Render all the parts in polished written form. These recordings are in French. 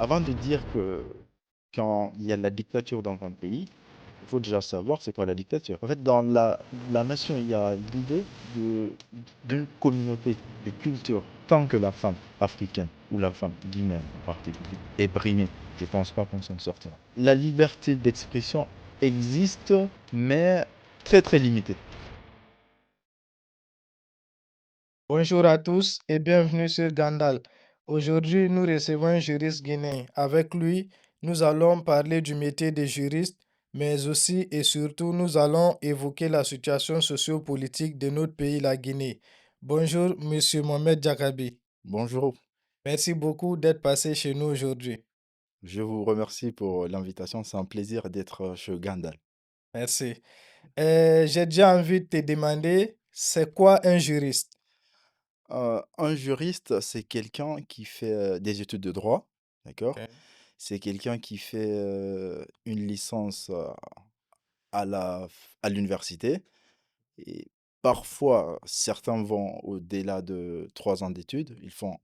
avant de dire que quand il y a la dictature dans un pays, il faut déjà savoir c'est quoi la dictature. En fait, dans la nation, il y a l'idée de, d'une communauté de culture. Tant que la femme africaine ou la femme guinéenne en particulier est brimée, je ne pense pas qu'on s'en sortira. La liberté d'expression existe, mais très très limitée. Bonjour à tous et bienvenue sur Gandal. Aujourd'hui, nous recevons un juriste guinéen. Avec lui, nous allons parler du métier de juriste, mais aussi et surtout, nous allons évoquer la situation sociopolitique de notre pays, la Guinée. Bonjour, Monsieur Mohamed Jakabi. Bonjour, Merci beaucoup d'être passé chez nous aujourd'hui. je vous remercie pour l'invitation. C'est un plaisir d'être chez Gandal. Merci. J'ai déjà envie de te demander, c'est quoi un juriste? Un juriste, c'est quelqu'un qui fait des études de droit, d'accord? Ok. C'est quelqu'un qui fait une licence à l'université et parfois, certains vont au-delà de 3 ans d'études. Ils font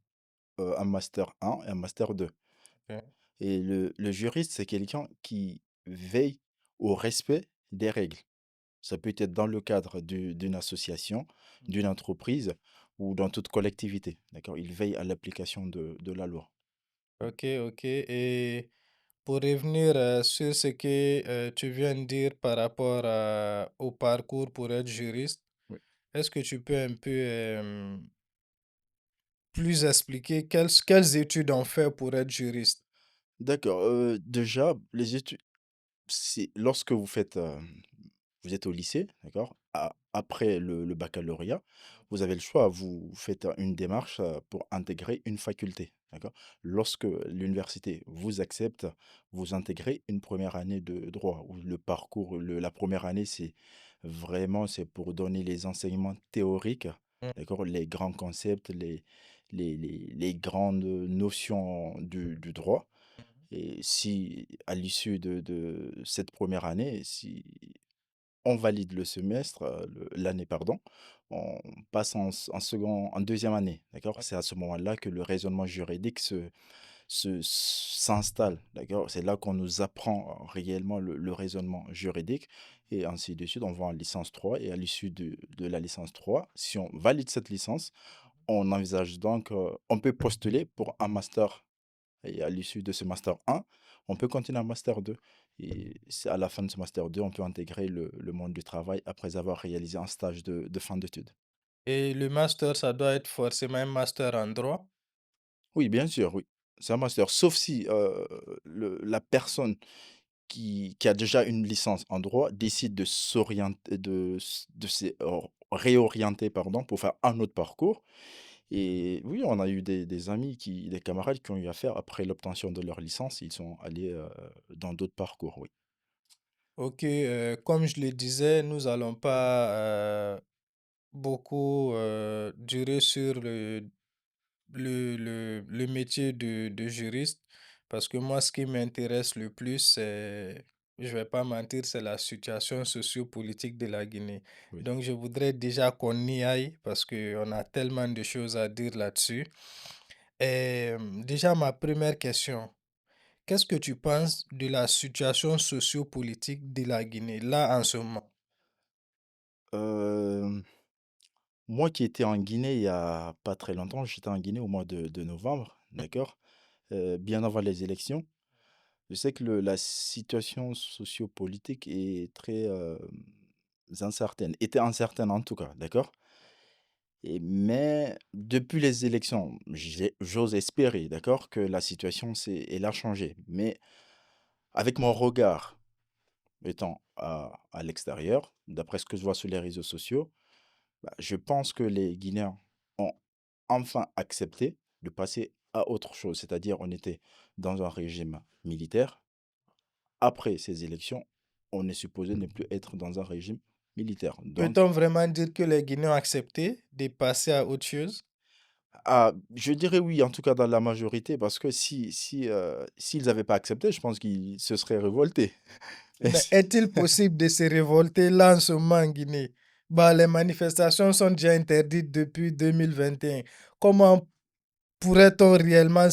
un master 1 et un master 2 Ok. et le juriste, c'est quelqu'un qui veille au respect des règles. Ça peut être dans le cadre d'une association, d'une entreprise ou dans toute collectivité, d'accord? Il veille à l'application de la loi. Ok, ok. Et pour revenir sur ce que tu viens de dire par rapport au parcours pour être juriste, Oui. est-ce que tu peux un peu plus expliquer quelles études on fait pour être juriste? D'accord, déjà, les études, c'est lorsque vous êtes au lycée, d'accord? Après le baccalauréat, vous avez le choix. Vous faites une démarche pour intégrer une faculté, d'accord? Lorsque l'université vous accepte, vous intégrez une première année de droit où le parcours, la première année, c'est pour donner les enseignements théoriques, Mm. d'accord? Les grands concepts, les grandes notions du droit. Et si, à l'issue de cette première année, si on valide le semestre, l'année, pardon, on passe en deuxième année, d'accord? C'est à ce moment-là que le raisonnement juridique s'installe, d'accord? C'est là qu'on nous apprend réellement le raisonnement juridique et ainsi de suite. On va en licence 3 et à l'issue de la licence 3, si on valide cette licence, on envisage donc, on peut postuler pour un master et à l'issue de ce master 1, on peut continuer un master 2. Et c'est à la fin de ce master 2, on peut intégrer le monde du travail après avoir réalisé un stage de fin d'études. Et le master, ça doit être forcément un master en droit? Oui, bien sûr, oui. C'est un master. Sauf si la personne qui a déjà une licence en droit décide de s'orienter, de se réorienter, pardon, pour faire un autre parcours. Et oui, on a eu des amis, des camarades qui ont eu à faire après l'obtention de leur licence, ils sont allés dans d'autres parcours, oui. Ok, comme je le disais, nous allons pas beaucoup durer sur le métier de juriste, parce que moi, ce qui m'intéresse le plus, c'est, je vais pas mentir, c'est la situation sociopolitique de la Guinée. Oui. Donc, je voudrais déjà qu'on y aille, parce qu'on a tellement de choses à dire là-dessus. Et déjà, ma première question, qu'est-ce que tu penses de la situation sociopolitique de la Guinée, là, en ce moment? Hem, Moi qui étais en Guinée il y a pas très longtemps, j'étais en Guinée au mois de novembre, d'accord? Bien avant les élections. Je sais que la situation sociopolitique est très incertaine, était incertaine en tout cas, d'accord? Mais depuis les élections, j'ose espérer, d'accord, que la situation elle a changé. Mais avec mon regard étant à l'extérieur, d'après ce que je vois sur les réseaux sociaux, bah, je pense que les Guinéens ont enfin accepté de passer à autre chose. C'est-à-dire, on était dans un régime militaire. Après ces élections, on est supposé ne plus être dans un régime militaire. Donc, Peut-on vraiment dire que les Guinéens ont accepté de passer à autre chose? je dirais oui, en tout cas dans la majorité, parce que s'ils n'avaient pas accepté, je pense qu'ils se seraient révoltés. Et Mais est-il possible de se révolter là en ce moment en Guinée? Bah, les manifestations sont déjà interdites depuis 2021. Comment pourrait-on réellement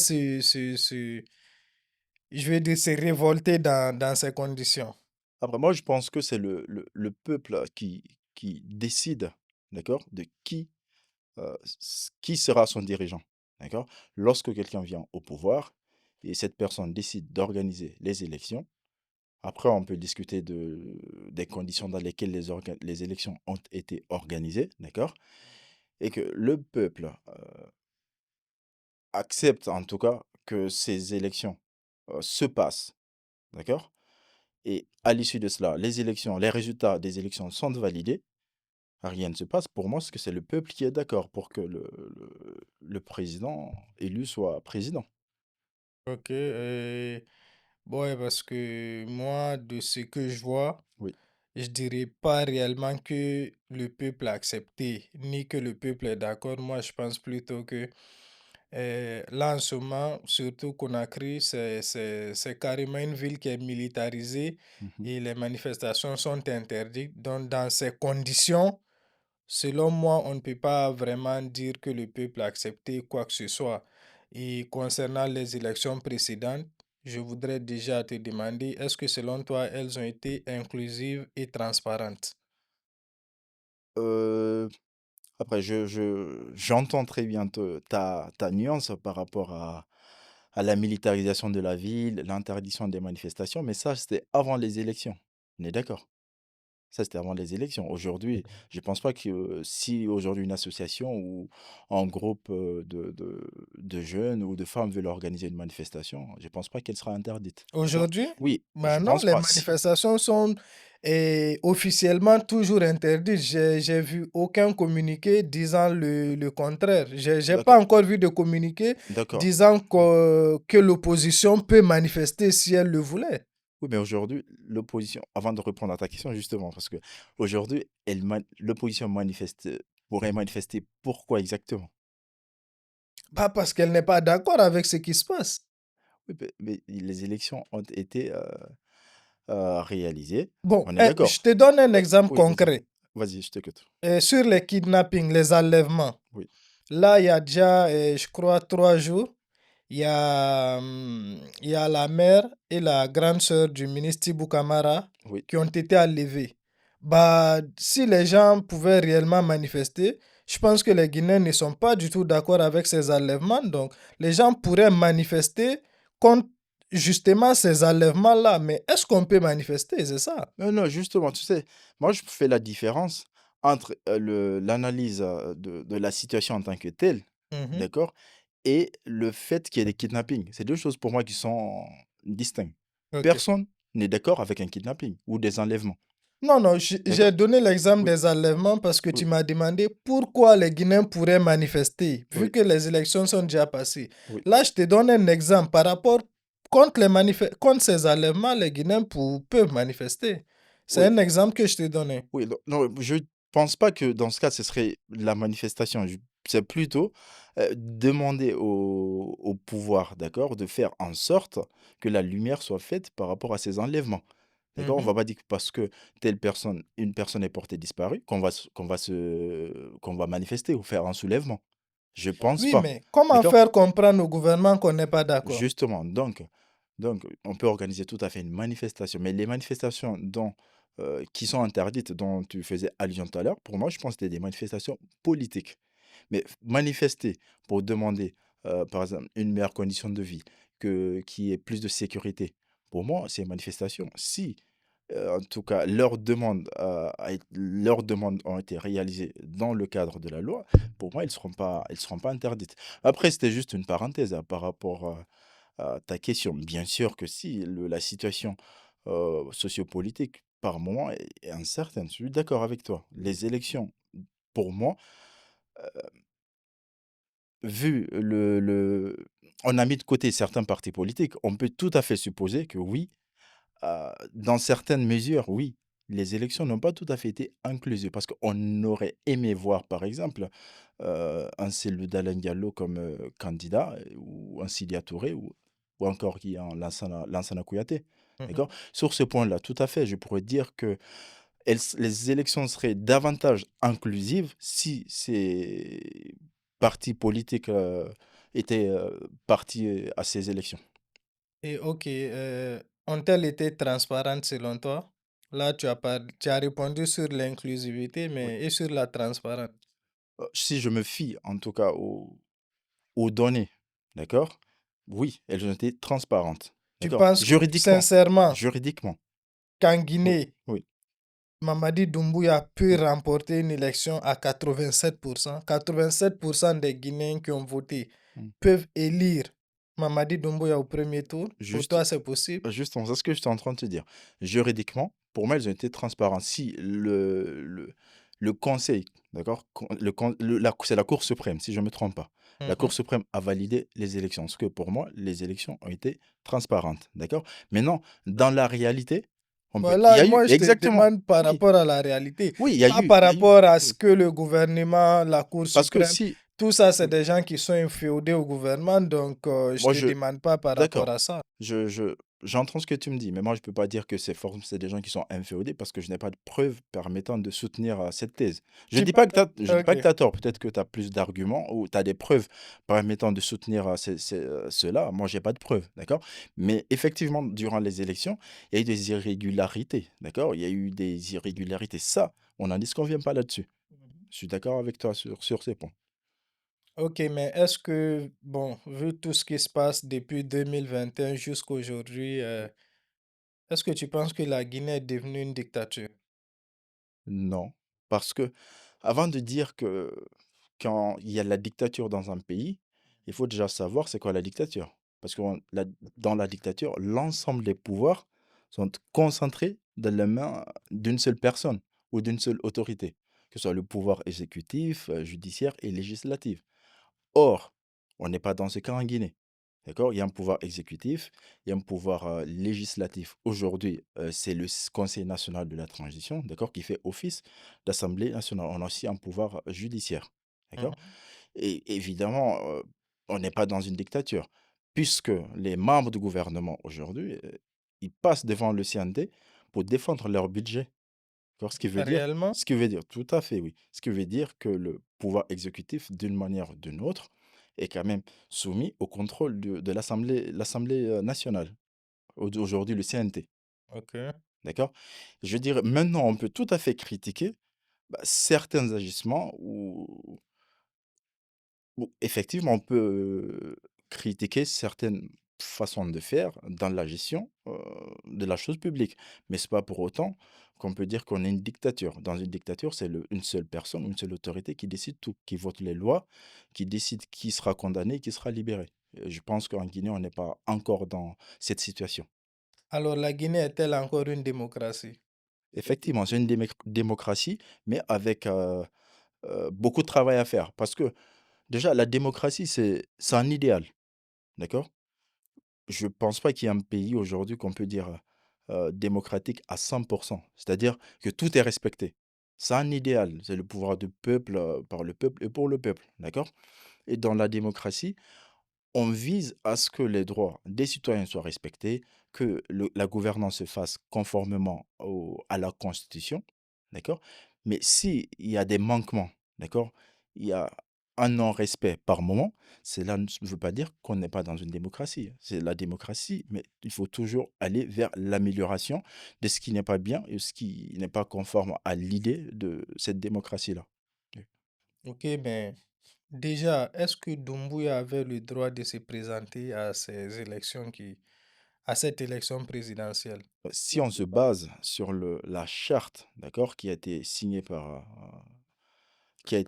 je vais dire, se révolter dans ces conditions. Après moi, je pense que c'est le peuple qui décide, d'accord, de qui sera son dirigeant, d'accord? Lorsque quelqu'un vient au pouvoir et cette personne décide d'organiser les élections, après on peut discuter des conditions dans lesquelles les élections ont été organisées, d'accord? Et que le peuple accepte en tout cas que ces élections se passent, d'accord? Et à l'issue de cela, les résultats des élections sont validés, rien ne se passe. Pour moi, c'est que c'est le peuple qui est d'accord pour que le président élu soit président. Ok, bon, ouais, parce que moi, de ce que je vois, Oui. je dirais pas réellement que le peuple a accepté, ni que le peuple est d'accord. Moi, je pense plutôt que là, en ce moment, surtout Conakry, c'est carrément une ville qui est militarisée Mhm. et les manifestations sont interdites. Donc, dans ces conditions, selon moi, on ne peut pas vraiment dire que le peuple a accepté quoi que ce soit. Et concernant les élections précédentes, je voudrais déjà te demander, est-ce que selon toi, elles ont été inclusives et transparentes? Euh, Après, j'entends très bien ta nuance par rapport à la militarisation de la ville, l'interdiction des manifestations, mais ça, c'était avant les élections. On est d'accord? Ça, c'était avant les élections. Aujourd'hui, je pense pas que si aujourd'hui une association ou un groupe de jeunes ou de femmes veulent organiser une manifestation, je pense pas qu'elle sera interdite. D'accord? Aujourd'hui? Oui, je Ben non, pense les pas. Si, manifestations sont officiellement toujours interdites. J'ai vu aucun communiqué disant le contraire. J'ai pas d'accord, encore vu de communiqué d'accord. disant que l'opposition peut manifester si elle le voulait. Oui, mais aujourd'hui, l'opposition, avant de répondre à ta question, justement, parce que aujourd'hui, l'opposition pourrait manifester pourquoi exactement? Pas parce qu'elle n'est pas d'accord avec ce qui se passe. Oui, mais les élections ont été réalisées. Bon, On est d'accord. je te donne un Euh, exemple oui, vas-y. concret. Vas-y, je t'écoute. Sur les kidnappings, les enlèvements. Oui, Là, il y a déjà, je crois, 3 jours. Il y a la mère et la grande sœur du ministre Tibou Camara oui. qui ont été enlevés. Bah, si les gens pouvaient réellement manifester, je pense que les Guinéens ne sont pas du tout d'accord avec ces enlèvements. Donc, les gens pourraient manifester contre justement ces enlèvements-là. Mais est-ce qu'on peut manifester? C'est ça. Non, non, justement, tu sais, moi, je fais la différence entre l'analyse de la situation en tant que telle, Mhm. d'accord, et le fait qu'il y ait des kidnappings. C'est deux choses pour moi qui sont distinctes. Ok. Personne n'est d'accord avec un kidnapping ou des enlèvements, Non, non, j'ai d'accord? donné l'exemple Oui, des enlèvements parce que oui, tu m'as demandé pourquoi les Guinéens pourraient manifester, vu oui, que les élections sont déjà passées. oui, Là, je te donne un exemple par rapport contre ces enlèvements, les Guinéens peuvent manifester. C'est oui. un exemple que je t'ai donné. Oui, non, je pense pas que dans ce cas, ce serait la manifestation. C'est plutôt demander au pouvoir, d'accord, de faire en sorte que la lumière soit faite par rapport à ces enlèvements. D'accord? On Mhm. va pas dire que parce que une personne est portée disparue, qu'on va manifester ou faire un soulèvement. Je pense Oui, pas. mais comment D'accord? faire comprendre au gouvernement qu'on n'est pas d'accord? Justement, donc on peut organiser tout à fait une manifestation, mais les manifestations qui sont interdites, dont tu faisais allusion tout à l'heure, pour moi, je pense que c'était des manifestations politiques. Mais manifester pour demander, par exemple, une meilleure condition de vie, qu'il y ait plus de sécurité, pour moi, c'est une manifestation. Si, en tout cas, leurs demandes ont été réalisées dans le cadre de la loi, pour moi, elles seront pas interdites. Après, c'était juste une parenthèse, hein, par rapport ta question. Bien sûr que si la situation sociopolitique par moment est incertaine, je suis d'accord avec toi. Les élections, pour moi, vu on a mis de côté certains partis politiques, on peut tout à fait supposer que oui, dans certaines mesures, oui, les élections n'ont pas tout à fait été inclusives parce qu'on aurait aimé voir, par exemple, un Cellou Dalein Diallo comme candidat, ou un Sidia Touré, ou encore qui un Lansana Kouyaté. Mhm. D'accord? Sur ce point-là, tout à fait, je pourrais dire que les élections seraient davantage inclusives si ces partis politiques étaient partis à ces élections. Et OK, ont-elles été transparentes selon toi? Là, tu as répondu sur l'inclusivité, Oui. mais et sur la transparence? Si je me fie en tout cas aux données, d'accord? Oui, elles ont été transparentes, Tu d'accord? penses Juridiquement, sincèrement juridiquement, qu'en oui, Guinée, oui, Mamadi Doumbouya peut oui, remporter une élection à 87%? 87% des Guinéens qui ont voté mmh. peuvent élire Mamadi Doumbouya au premier tour? Pour Juste toi, c'est possible? Justement, c'est ce que j'étais en train de te dire. Juridiquement, pour moi, elles ont été transparentes. Si le conseil, d'accord? C'est la Cour suprême, si je ne me trompe pas. La Cour Mhm. suprême a validé les élections. Parce que pour moi, les élections ont été transparentes, d'accord? Maintenant, dans la réalité, il y Voilà, a eu moi, je te exactement, demande par oui, rapport à la réalité, oui, pas par il y a eu, rapport à ce oui. que le gouvernement, la Cour Parce que suprême, si, tout ça, c'est oui, des gens qui sont inféodés au gouvernement, donc je moi, te demande pas par rapport d'accord. à ça. J'entends ce que tu me dis, mais moi, je peux pas dire que c'est des gens qui sont inféodés parce que je n'ai pas de preuves permettant de soutenir, cette thèse. Tu penses... Je dis Ok. pas que tu as tort, peut-être que tu as plus d'arguments ou tu as des preuves permettant de soutenir, cela. Moi, j'ai pas de preuves, d'accord? Mais effectivement, durant les élections, il y a eu des irrégularités, d'accord? Il y a eu des irrégularités. Ça, on n'en disconvient pas là-dessus. Je suis d'accord avec toi sur ces points. Ok, mais est-ce que, bon, vu tout ce qui se passe depuis 2021 jusqu'à aujourd'hui, est-ce que tu penses que la Guinée est devenue une dictature? Non, parce que avant de dire que quand il y a la dictature dans un pays, il faut déjà savoir c'est quoi la dictature. Parce que dans la dictature, l'ensemble des pouvoirs sont concentrés dans les mains d'une seule personne ou d'une seule autorité, que ce soit le pouvoir exécutif, judiciaire et législatif. Or, on n'est pas dans ce cas en Guinée. D'accord? Il y a un pouvoir exécutif, il y a un pouvoir législatif. Aujourd'hui, c'est le Conseil national de la transition, d'accord, qui fait office d'Assemblée nationale. On a aussi un pouvoir judiciaire. D'accord? Mhm. Et évidemment, on n'est pas dans une dictature, puisque les membres du gouvernement aujourd'hui, ils passent devant le CND pour défendre leur budget. D'accord? Réellement? Ce qui veut dire, tout à fait, oui. Ce qui veut dire que le pouvoir exécutif, d'une manière ou d'une autre, est quand même soumis au contrôle de l'Assemblée nationale, aujourd'hui le CNT. Ok. D'accord? Je dirais, maintenant, on peut tout à fait critiquer certains agissements où effectivement, on peut critiquer certaines façons de faire dans la gestion, de la chose publique. Mais c'est pas pour autant qu'on peut dire qu'on est une dictature. Dans une dictature, c'est une seule personne, une seule autorité qui décide tout, qui vote les lois, qui décide qui sera condamné, qui sera libéré. Je pense qu'en Guinée, on n'est pas encore dans cette situation. Alors, la Guinée est-elle encore une démocratie? Effectivement, c'est une démocratie, mais avec beaucoup de travail à faire. Parce que déjà, la démocratie, c'est un idéal. D'accord? Je pense pas qu'il y ait un pays aujourd'hui qu'on peut dire, démocratique à 100%. C'est-à-dire que tout est respecté. C'est un idéal, c'est le pouvoir du peuple, par le peuple et pour le peuple, d'accord? Et dans la démocratie, on vise à ce que les droits des citoyens soient respectés, que la gouvernance se fasse conformément à la Constitution, d'accord? Mais s'il y a des manquements, d'accord? Il y a un non-respect par moment, cela ne veut pas dire qu'on n'est pas dans une démocratie. C'est la démocratie, mais il faut toujours aller vers l'amélioration de ce qui n'est pas bien et ce qui n'est pas conforme à l'idée de cette démocratie-là. Oui. Ok, mais déjà, est-ce que Doumbouya avait le droit de se présenter à ces élections à cette élection présidentielle? Si on se base sur la charte, d'accord, qui a été signée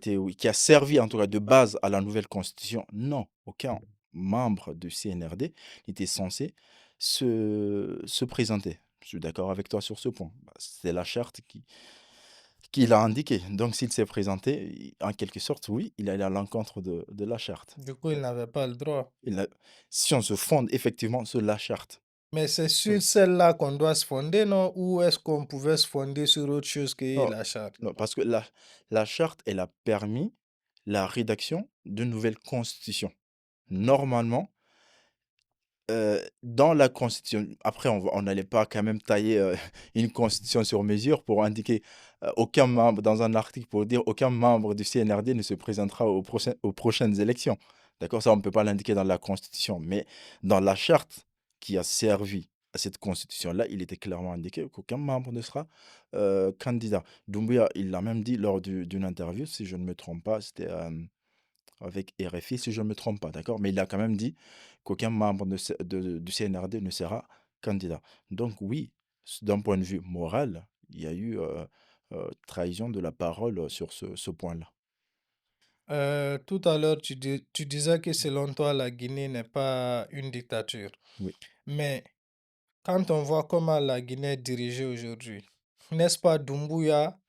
oui, qui a servi en tout cas de base à la nouvelle constitution, non, aucun membre du CNRD n'était censé se présenter. Je suis d'accord avec toi sur ce point. C'est la charte qui l'a indiqué. Donc, s'il s'est présenté, en quelque sorte, oui, il allait à l'encontre de la charte. Du coup, il n'avait pas le droit. Il a- Si on se fonde effectivement sur la charte, Mais c'est oui. sur celle-là qu'on doit se fonder, non? Ou est-ce qu'on pouvait se fonder sur autre chose que Non, la charte? non, parce que la charte, elle a permis la rédaction d'une nouvelle constitution. Normalement, dans la constitution après on n'allait pas quand même tailler, une constitution sur mesure pour indiquer, aucun membre dans un article pour dire: «Aucun membre du CNRD ne se présentera aux prochaines élections». D'accord? Ça, on ne peut pas l'indiquer dans la constitution, mais dans la charte qui a servi à cette constitution-là, il était clairement indiqué qu'aucun membre ne sera, candidat. Doumbouya, il l'a même dit lors d'une interview, si je ne me trompe pas, c'était, avec RFI, si je ne me trompe pas, d'accord? Mais il a quand même dit qu'aucun membre du CNRD ne sera candidat. Donc oui, d'un point de vue moral, il y a eu, trahison de la parole, sur ce point-là. Tout à l'heure, tu disais que selon toi, la Guinée n'est pas une dictature. Oui. Mais quand on voit comment la Guinée est dirigée aujourd'hui, n'est-ce pas Doumbouya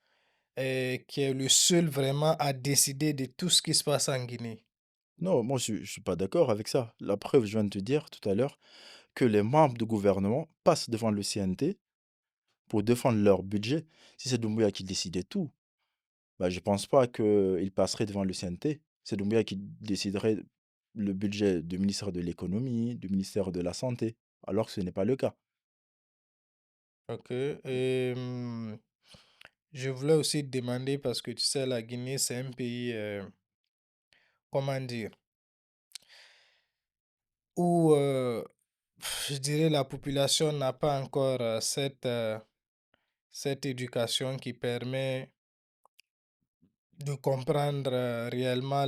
qui est le seul vraiment à décider de tout ce qui se passe en Guinée? Non, moi je suis pas d'accord avec ça. La preuve, je viens de te dire tout à l'heure que les membres du gouvernement passent devant le CNT pour défendre leur budget. Si c'est Doumbouya qui décidait tout, bah, je pense pas qu'il passerait devant le CNT. C'est Doumbouya qui déciderait le budget du ministère de l'économie, du ministère de la santé, alors que ce n'est pas le cas. Ok. Et je voulais aussi te demander, parce que tu sais, la Guinée, c'est un pays, comment dire, où je dirais la population n'a pas encore cette éducation qui permet de comprendre réellement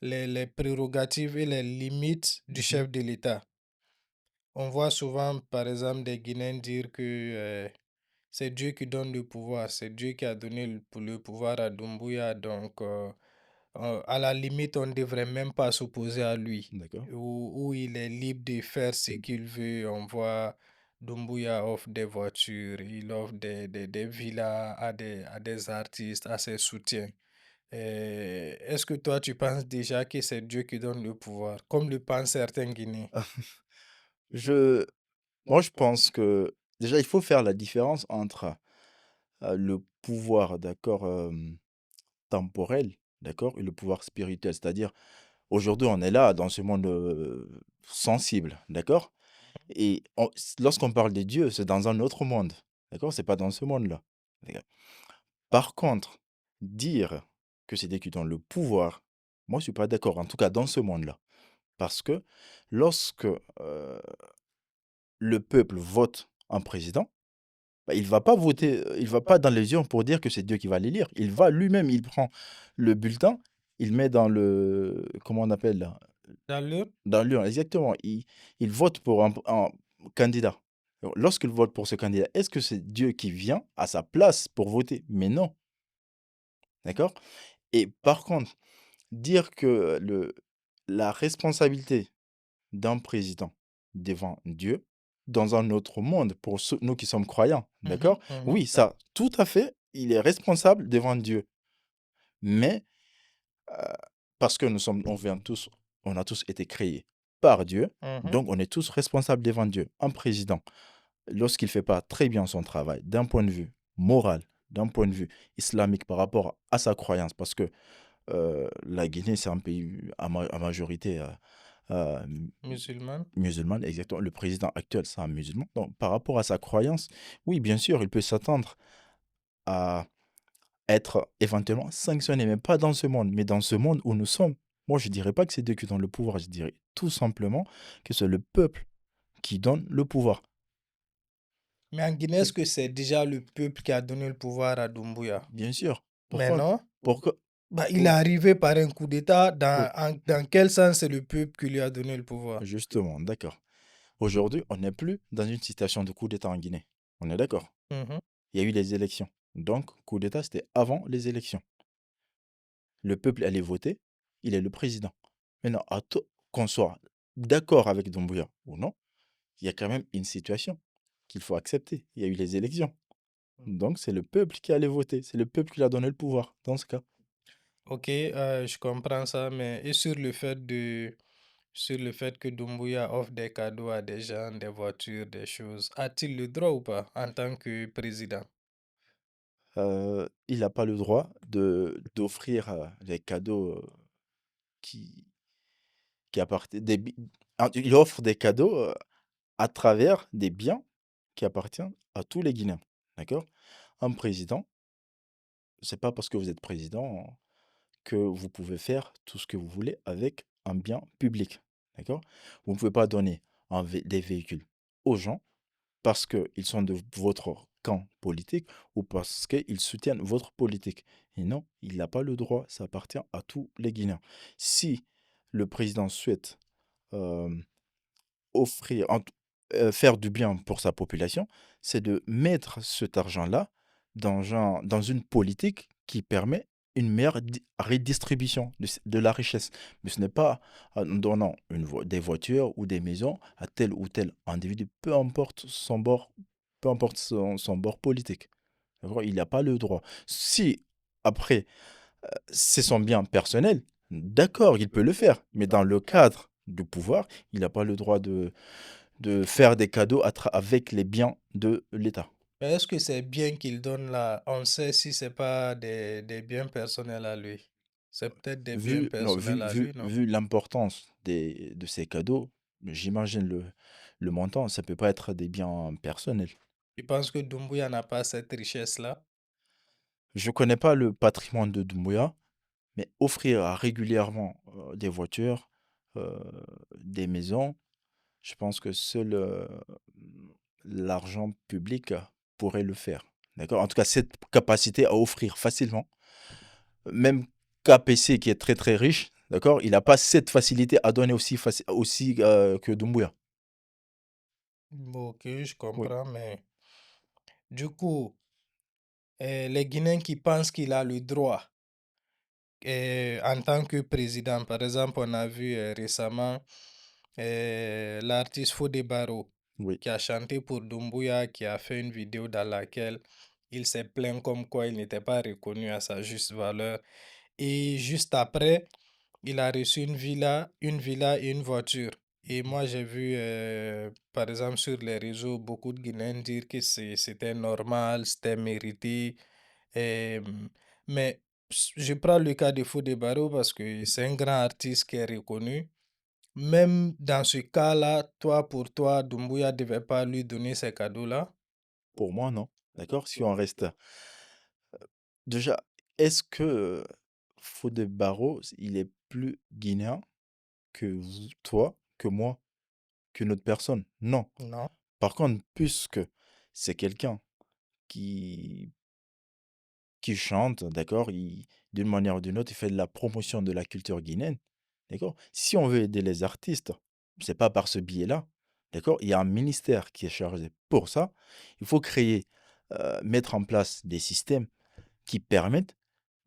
les prérogatives et les limites du Mmh. chef de l'État. On voit souvent, par exemple, des Guinéens dire que c'est Dieu qui donne le pouvoir, c'est Dieu qui a donné le pouvoir à Doumbouya, donc à la limite, on ne devrait même pas s'opposer à lui, D'accord. où il est libre de faire ce qu'il veut. On voit Doumbouya offre des voitures, il offre des villas à des artistes, à ses soutiens. Est-ce que toi, tu penses déjà que c'est Dieu qui donne le pouvoir, comme le pensent certains Guinéens? Je Moi, je pense que déjà, il faut faire la différence entre, le pouvoir, d'accord, temporel, d'accord, et le pouvoir spirituel. C'est-à-dire, aujourd'hui, on est là dans ce monde, sensible, d'accord? Et lorsqu'on parle de Dieu, c'est dans un autre monde, d'accord? C'est pas dans ce monde-là. D'accord. Par contre, dire que c'est Dieu qui donne le pouvoir, moi, je suis pas d'accord, en tout cas dans ce monde-là. Parce que lorsque, le peuple vote un président, bah, il va pas voter, il va pas dans les urnes pour dire que c'est Dieu qui va l'élire. Il va lui-même, il prend le bulletin, il met dans le comment on appelle là? Dans l'urne? Dans l'urne, exactement. Il vote pour un candidat. Donc lorsqu'il vote pour ce candidat, est-ce que c'est Dieu qui vient à sa place pour voter? Mais non, d'accord? Et par contre, dire que la responsabilité d'un président devant Dieu, dans un autre monde, pour nous qui sommes croyants, Mhm, d'accord? mhm. Oui, ça, tout à fait, il est responsable devant Dieu. Mais, parce que on a tous été créés par Dieu, Mhm, donc on est tous responsables devant Dieu. Un président, lorsqu'il fait pas très bien son travail, d'un point de vue moral, d'un point de vue islamique par rapport à sa croyance, parce que la Guinée, c'est un pays à majorité musulmane. musulmane, exactement. Le président actuel, c'est un musulman. Donc, par rapport à sa croyance, oui, bien sûr, il peut s'attendre à être éventuellement sanctionné, mais pas dans ce monde, mais dans ce monde où nous sommes. Moi, je dirais pas que c'est Dieu qui donne le pouvoir, je dirais tout simplement que c'est le peuple qui donne le pouvoir. Mais en Guinée, est-ce que c'est déjà le peuple qui a donné le pouvoir à Doumbouya? Bien sûr. Mais Pourquoi? non. Pourquoi? Bah, il est pour- arrivé par un coup d'État. oui, Dans quel sens c'est le peuple qui lui a donné le pouvoir? justement, d'accord. Aujourd'hui, on n'est plus dans une situation de coup d'État en Guinée. On est d'accord. Mhm. Il y a eu les élections. Donc, coup d'État, c'était avant les élections. Le peuple allait voter, il est le président. Maintenant, qu'on soit d'accord avec Doumbouya ou non, il y a quand même une situation qu'il faut accepter. Il y a eu les élections. Donc, c'est le peuple qui allait voter. C'est le peuple qui lui a donné le pouvoir, dans ce cas. Ok, je comprends ça, mais et sur le fait que Doumbouya offre des cadeaux à des gens, des voitures, des choses, a-t-il le droit ou pas en tant que président? Il n'a pas le droit d'offrir les cadeaux qui, qui appartiennent. Il offre des cadeaux à travers des biens qui appartiennent à tous les Guinéens. D'accord? Un président, c'est pas parce que vous êtes président que vous pouvez faire tout ce que vous voulez avec un bien public. D'accord? Vous ne pouvez pas donner des véhicules aux gens parce qu'ils sont de votre camp politique ou parce qu'ils soutiennent votre politique. Et non, il n'a pas le droit, ça appartient à tous les Guinéens. Si le président souhaite euh, offrir, faire du bien pour sa population, c'est de mettre cet argent-là dans une politique qui permet une meilleure redistribution de la richesse. Mais ce n'est pas en donnant des voitures ou des maisons à tel ou tel individu, peu importe son bord politique. D'accord. Il n'a pas le droit. Si, après, c'est son bien personnel, d'accord, il peut le faire. Mais dans le cadre du pouvoir, il n'a pas le droit de faire des cadeaux avec les biens de l'État. Mais est-ce que ces biens qu'il donne là, on sait si c'est pas des biens personnels à lui? C'est peut-être des biens Vu, non, personnels à lui, non? vu l'importance de ces cadeaux, j'imagine le montant, ça peut pas être des biens personnels. Tu penses que Doumbouya n'a pas cette richesse-là? Je connais pas le patrimoine de Doumbouya, mais offrir régulièrement des voitures, euh, des maisons, je pense que seul l'argent public pourrait le faire. D'accord? En tout cas, cette capacité à offrir facilement, même KPC qui est très très riche, d'accord? Il n'a pas cette facilité à donner aussi que Doumbouya. Bon, ok, je Oui, comprends, mais du coup, les Guinéens qui pensent qu'il a le droit en tant que président, par exemple, on a vu récemment l'artiste Fodé Barro oui. qui a chanté pour Doumbouya, qui a fait une vidéo dans laquelle il s'est plaint comme quoi il n'était pas reconnu à sa juste valeur. Et juste après, il a reçu une villa et une voiture. Et moi, j'ai vu, par exemple, sur les réseaux, beaucoup de Guinéens dire que c'était normal, c'était mérité. Hem, mais je prends le cas de Fodé Barro parce que c'est un grand artiste qui est reconnu. Même dans ce cas-là, toi, pour toi, Doumbouya devait pas lui donner ces cadeaux-là? Pour moi, non. D'accord? Si on reste. Déjà, est-ce que Fodé Barro, il est plus guinéen que toi, que moi, qu'une autre personne? Non. Non? Par contre, puisque c'est quelqu'un qui qui chante, d'accord? D'une manière ou d'une autre, il fait de la promotion de la culture guinéenne, d'accord? Si on veut aider les artistes, c'est pas par ce biais-là, d'accord? Il y a un ministère qui est chargé pour ça. Il faut créer, mettre en place des systèmes qui permettent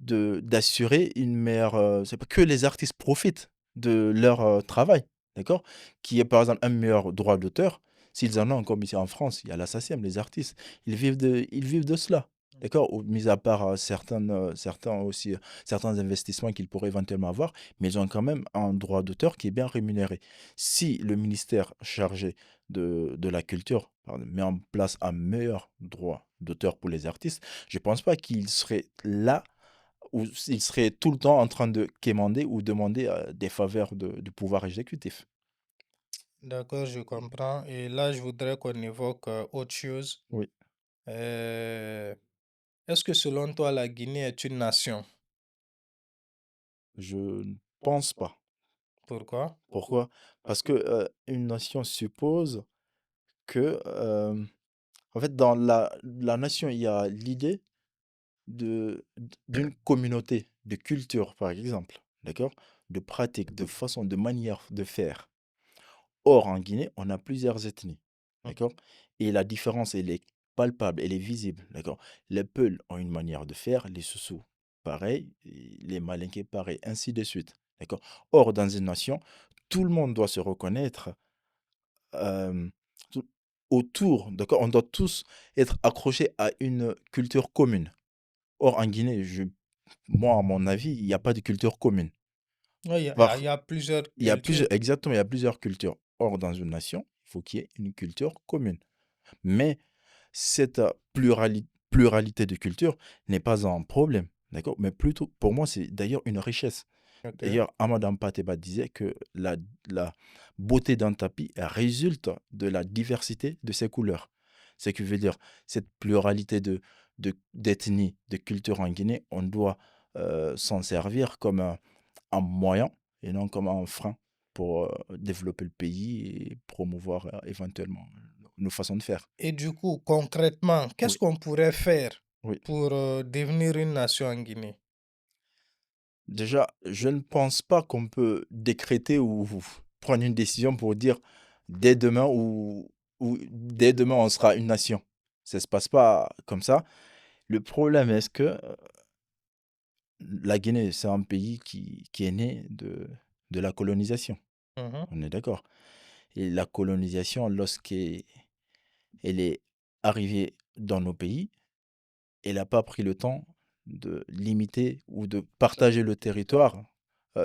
d'assurer une meilleure, c'est pas que les artistes profitent de leur, travail, d'accord? Qu'il y ait par exemple un meilleur droit d'auteur, s'ils en ont comme ici en France, il y a la SACEM, les artistes, ils vivent de cela, d'accord? Ou mis à part, certains aussi, certains investissements qu'ils pourraient éventuellement avoir, mais ils ont quand même un droit d'auteur qui est bien rémunéré. Si le ministère chargé de la culture, pardon, met en place un meilleur droit d'auteur pour les artistes, je pense pas qu'il serait là ou il serait tout le temps en train de quémander ou demander, des faveurs du pouvoir exécutif. D'accord, je comprends. Et là, je voudrais qu'on évoque autre chose. Oui, Euh, Est-ce que selon toi, la Guinée est une nation? je ne pense pas. Pourquoi? Pourquoi? Parce que, une nation suppose que, en fait, dans la nation, il y a l'idée d'une communauté de culture, par exemple, d'accord? De pratiques, de façon, de manière de faire. Or, en Guinée, on a plusieurs ethnies, d'accord? Et la différence, elle est palpable, elle est visible, d'accord? Les Peuls ont une manière de faire, les Soussous, pareil, et les Malinké, pareil, ainsi de suite, d'accord? Or, dans une nation, tout le monde doit se reconnaître euh, tout- autour, d'accord? On doit tous être accrochés à une culture commune. Or, en Guinée, moi, à mon avis, il n'y a pas de culture commune. Oui, il y a plusieurs Il y a cultures. plusieurs, exactement, il y a plusieurs cultures. Or, dans une nation, il faut qu'il y ait une culture commune. Mais cette pluralité de cultures n'est pas un problème, d'accord? Mais plutôt, pour moi, c'est d'ailleurs une richesse. Ok. D'ailleurs, Amadou Pateba disait que la beauté d'un tapis résulte de la diversité de ses couleurs. Ce qui veut dire, cette pluralité d'ethnies, de cultures en Guinée, on doit s'en servir comme un moyen et non comme un frein. pour, développer le pays et promouvoir, éventuellement, nos façons de faire. Et du coup, concrètement, qu'est-ce Oui, qu'on pourrait faire oui. pour devenir une nation en Guinée? Déjà, je ne pense pas qu'on peut décréter ou prendre une décision pour dire dès demain ou dès demain on sera une nation. Ça se passe pas comme ça. Le problème est que, la Guinée, c'est un pays qui est né de la colonisation. Mhm, On est d'accord? Et la colonisation, lorsqu'elle est arrivée dans nos pays, elle n'a pas pris le temps de limiter ou de partager le territoire,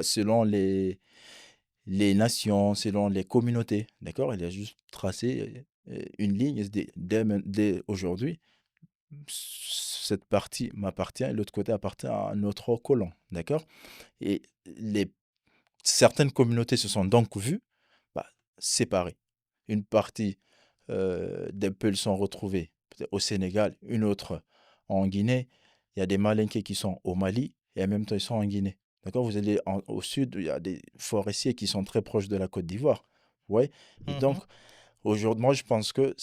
selon les nations, selon les communautés, d'accord? Elle a juste tracé, une ligne et se dit: dès aujourd'hui, cette partie m'appartient et l'autre côté appartient à notre colon, d'accord? Et les certaines communautés se sont donc vues, bah, séparées. Une partie, des Peuls sont retrouvés peut-être au Sénégal, une autre en Guinée. Il y a des Malinké qui sont au Mali et en même temps ils sont en Guinée. D'accord? Vous allez au sud, il y a des forestiers qui sont très proches de la Côte d'Ivoire. Ouais. Et donc mhm. aujourd'hui, moi je pense que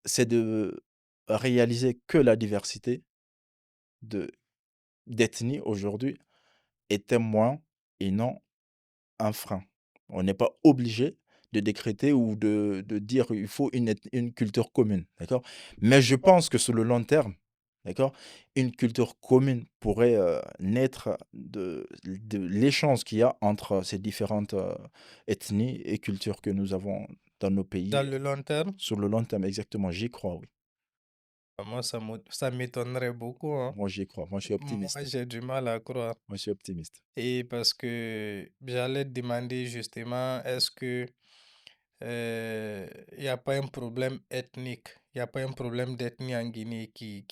c'est de réaliser que la diversité de d'ethnie aujourd'hui est témoin et non un frein. On n'est pas obligé de décréter ou de dire: «Il faut une culture commune», d'accord? Mais je pense que sur le long terme, d'accord, une culture commune pourrait, naître de l'échange qu'il y a entre ces différentes, ethnies et cultures que nous avons dans nos Dans pays, le long terme, sur le long terme, exactement, j'y crois, oui. moi, ça m'étonnerait beaucoup, hein. Moi, j'y crois. Moi, je suis Moi, optimiste. j'ai du mal à croire. Moi, je suis optimiste. Et parce que j'allais te demander justement, est-ce que il n'y a pas un problème ethnique, il n'y a pas un problème d'ethnie en Guinée qui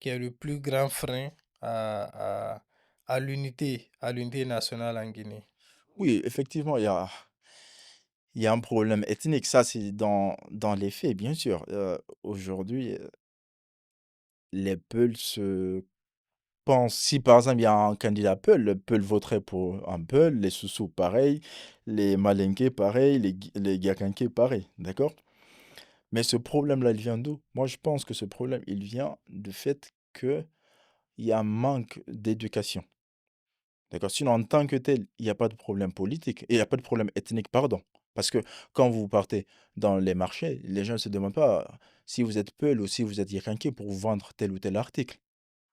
est le plus grand frein à, à, à l'unité nationale en Guinée. Oui, effectivement, il y a un problème ethnique, ça c'est dans les faits, bien sûr. Aujourd'hui, les Peuls se pensent si par exemple il y a un candidat Peul, le Peul voterait pour un Peul, les Soussous pareil, les Malinké pareil, les Gakanké pareil, d'accord? Mais ce problème-là, il vient d'où? Moi, je pense que ce problème, il vient du fait qu'il y a un manque d'éducation, d'accord? Sinon, en tant que tel, il y a pas de problème politique et il y a pas de problème ethnique, pardon. Parce que quand vous partez dans les marchés, les gens ne se demandent pas si vous êtes Peul ou si vous êtes Yakanké pour vous vendre tel ou tel article.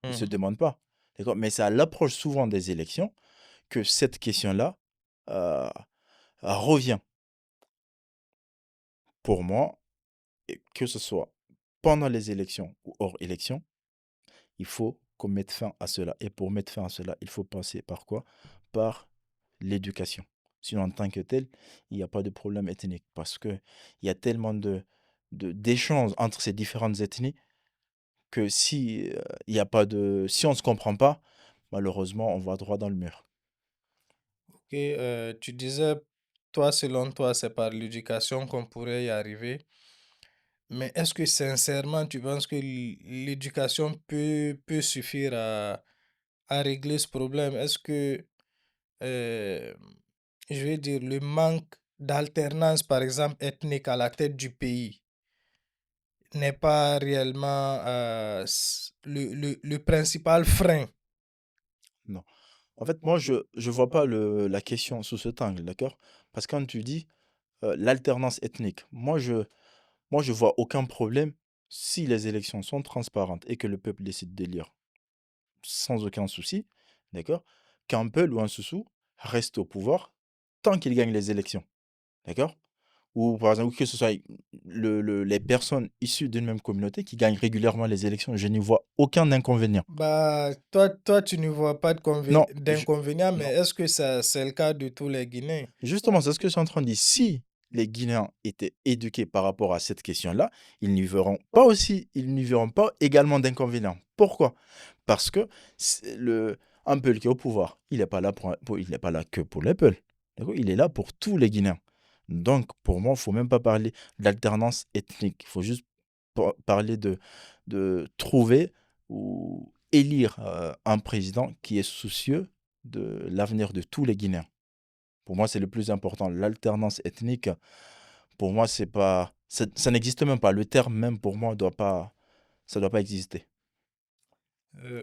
Ils se Mhm. demandent pas, d'accord? Mais c'est à l'approche souvent des élections que cette question-là, heu, revient. Pour moi, et que ce soit pendant les élections ou hors élections, il faut qu'on mette fin à cela et pour mettre fin à cela, il faut passer par quoi? Par l'éducation. Sinon, en tant que tel, il y a pas de problème ethnique parce qu'il y a tellement d'échanges entre ces différentes ethnies que si, il y a pas de si on ne se comprend pas, malheureusement, on va droit dans le mur. Ok, tu disais, toi, selon toi, c'est par l'éducation qu'on pourrait y arriver. Mais est-ce que sincèrement, tu penses que l'éducation peut suffire à régler ce problème? Est-ce que, euh, je vais dire, le manque d'alternance, par exemple, ethnique à la tête du pays n'est pas réellement le principal frein? Non. En fait, moi, je vois pas la question sous cet angle, d'accord? Parce que quand tu dis, l'alternance ethnique, moi je vois aucun problème si les élections sont transparentes et que le peuple décide d'élire sans aucun souci, d'accord? Qu'un Peul ou un Soussou reste au pouvoir tant qu'il gagne les élections, d'accord? Ou par exemple, que ce soit les personnes issues d'une même communauté qui gagnent régulièrement les élections, je n'y vois aucun inconvénient. Bah, toi, tu ne vois pas Non, d'inconvénient, mais non. est-ce que ça, c'est le cas de tous les Guinéens? Justement, c'est ce que je suis en train de dire. Si les Guinéens étaient éduqués par rapport à cette question-là, ils n'y verront pas également d'inconvénients. Pourquoi? Parce que un Peul qui est au pouvoir, il n'est pas là il n'est pas là que pour les Peuls. D'accord? Il est là pour tous les Guinéens. Donc, pour moi, il ne faut même pas parler d'alternance ethnique. Il faut juste parler de trouver ou élire un président qui est soucieux de l'avenir de tous les Guinéens. Pour moi, c'est le plus important. L'alternance ethnique, pour moi, c'est pas ça n'existe même pas. Le terme même pour moi doit pas exister.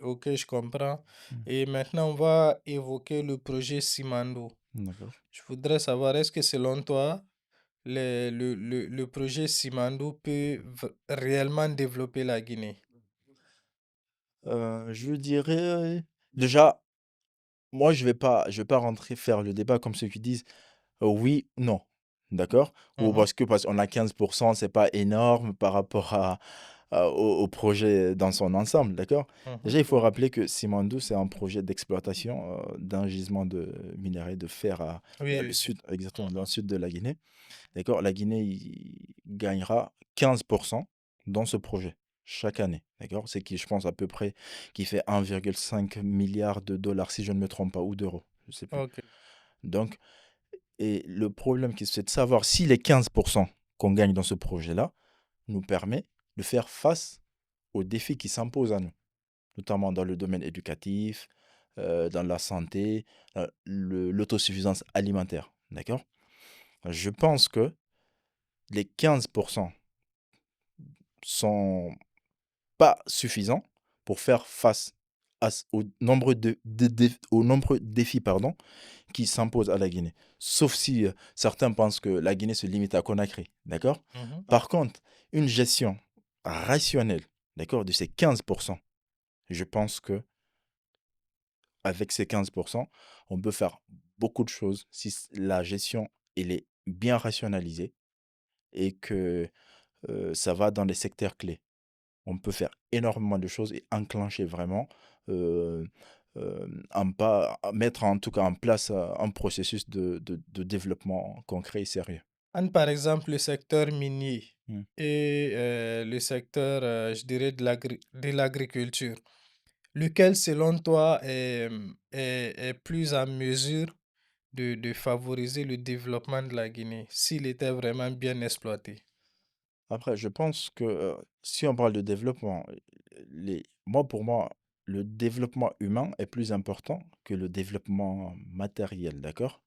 Ok, je comprends. Mmh. Et maintenant, on va évoquer le projet Simando. D'accord. Je voudrais savoir, est-ce que selon toi, le projet Simando peut réellement développer la Guinée? Je dirais déjà, moi, je vais pas rentrer faire le débat comme ceux qui disent: «Oui, non». D'accord? Ou Mhm, parce qu'on a 15, c'est pas énorme par rapport au projet dans son ensemble, d'accord? mhm. Déjà, il faut rappeler que Simandou, c'est un projet d'exploitation, d'un gisement de minerai de fer Oui, dans le oui, oui. sud, exactement, dans le Mhm. sud de la Guinée, d'accord? La Guinée il gagnera 15 dans ce projet, chaque année, d'accord? C'est qui, je pense, à peu près, qui fait 1,5 milliard de dollars, si je ne me trompe pas, ou d'euros, je sais plus. Ok. Donc et le problème c'est de savoir si les 15 qu'on gagne dans ce projet-là nous permet de faire face aux défis qui s'imposent à nous, notamment dans le domaine éducatif, dans la santé, l'autosuffisance alimentaire, d'accord? Je pense que les 15 sont pas suffisants pour faire face aux nombreux aux nombreux défis, pardon, qui s'imposent à la Guinée. Sauf si, certains pensent que la Guinée se limite à Conakry, d'accord? Mhm. Par contre, une gestion rationnelle, d'accord, de ces 15, je pense que avec ces 15, on peut faire beaucoup de choses si la gestion, elle est bien rationalisée et que, ça va dans les secteurs clés. On peut faire énormément de choses et enclencher vraiment, heu, mettre en tout cas en place, un processus de développement concret et sérieux. Par exemple, le secteur minier Mmh. et le secteur, je dirais, de l'agriculture. Lequel, selon toi, est plus en mesure de favoriser le développement de la Guinée s'il était vraiment bien exploité? Après, je pense que, si on parle de développement, pour moi, le développement humain est plus important que le développement matériel, d'accord?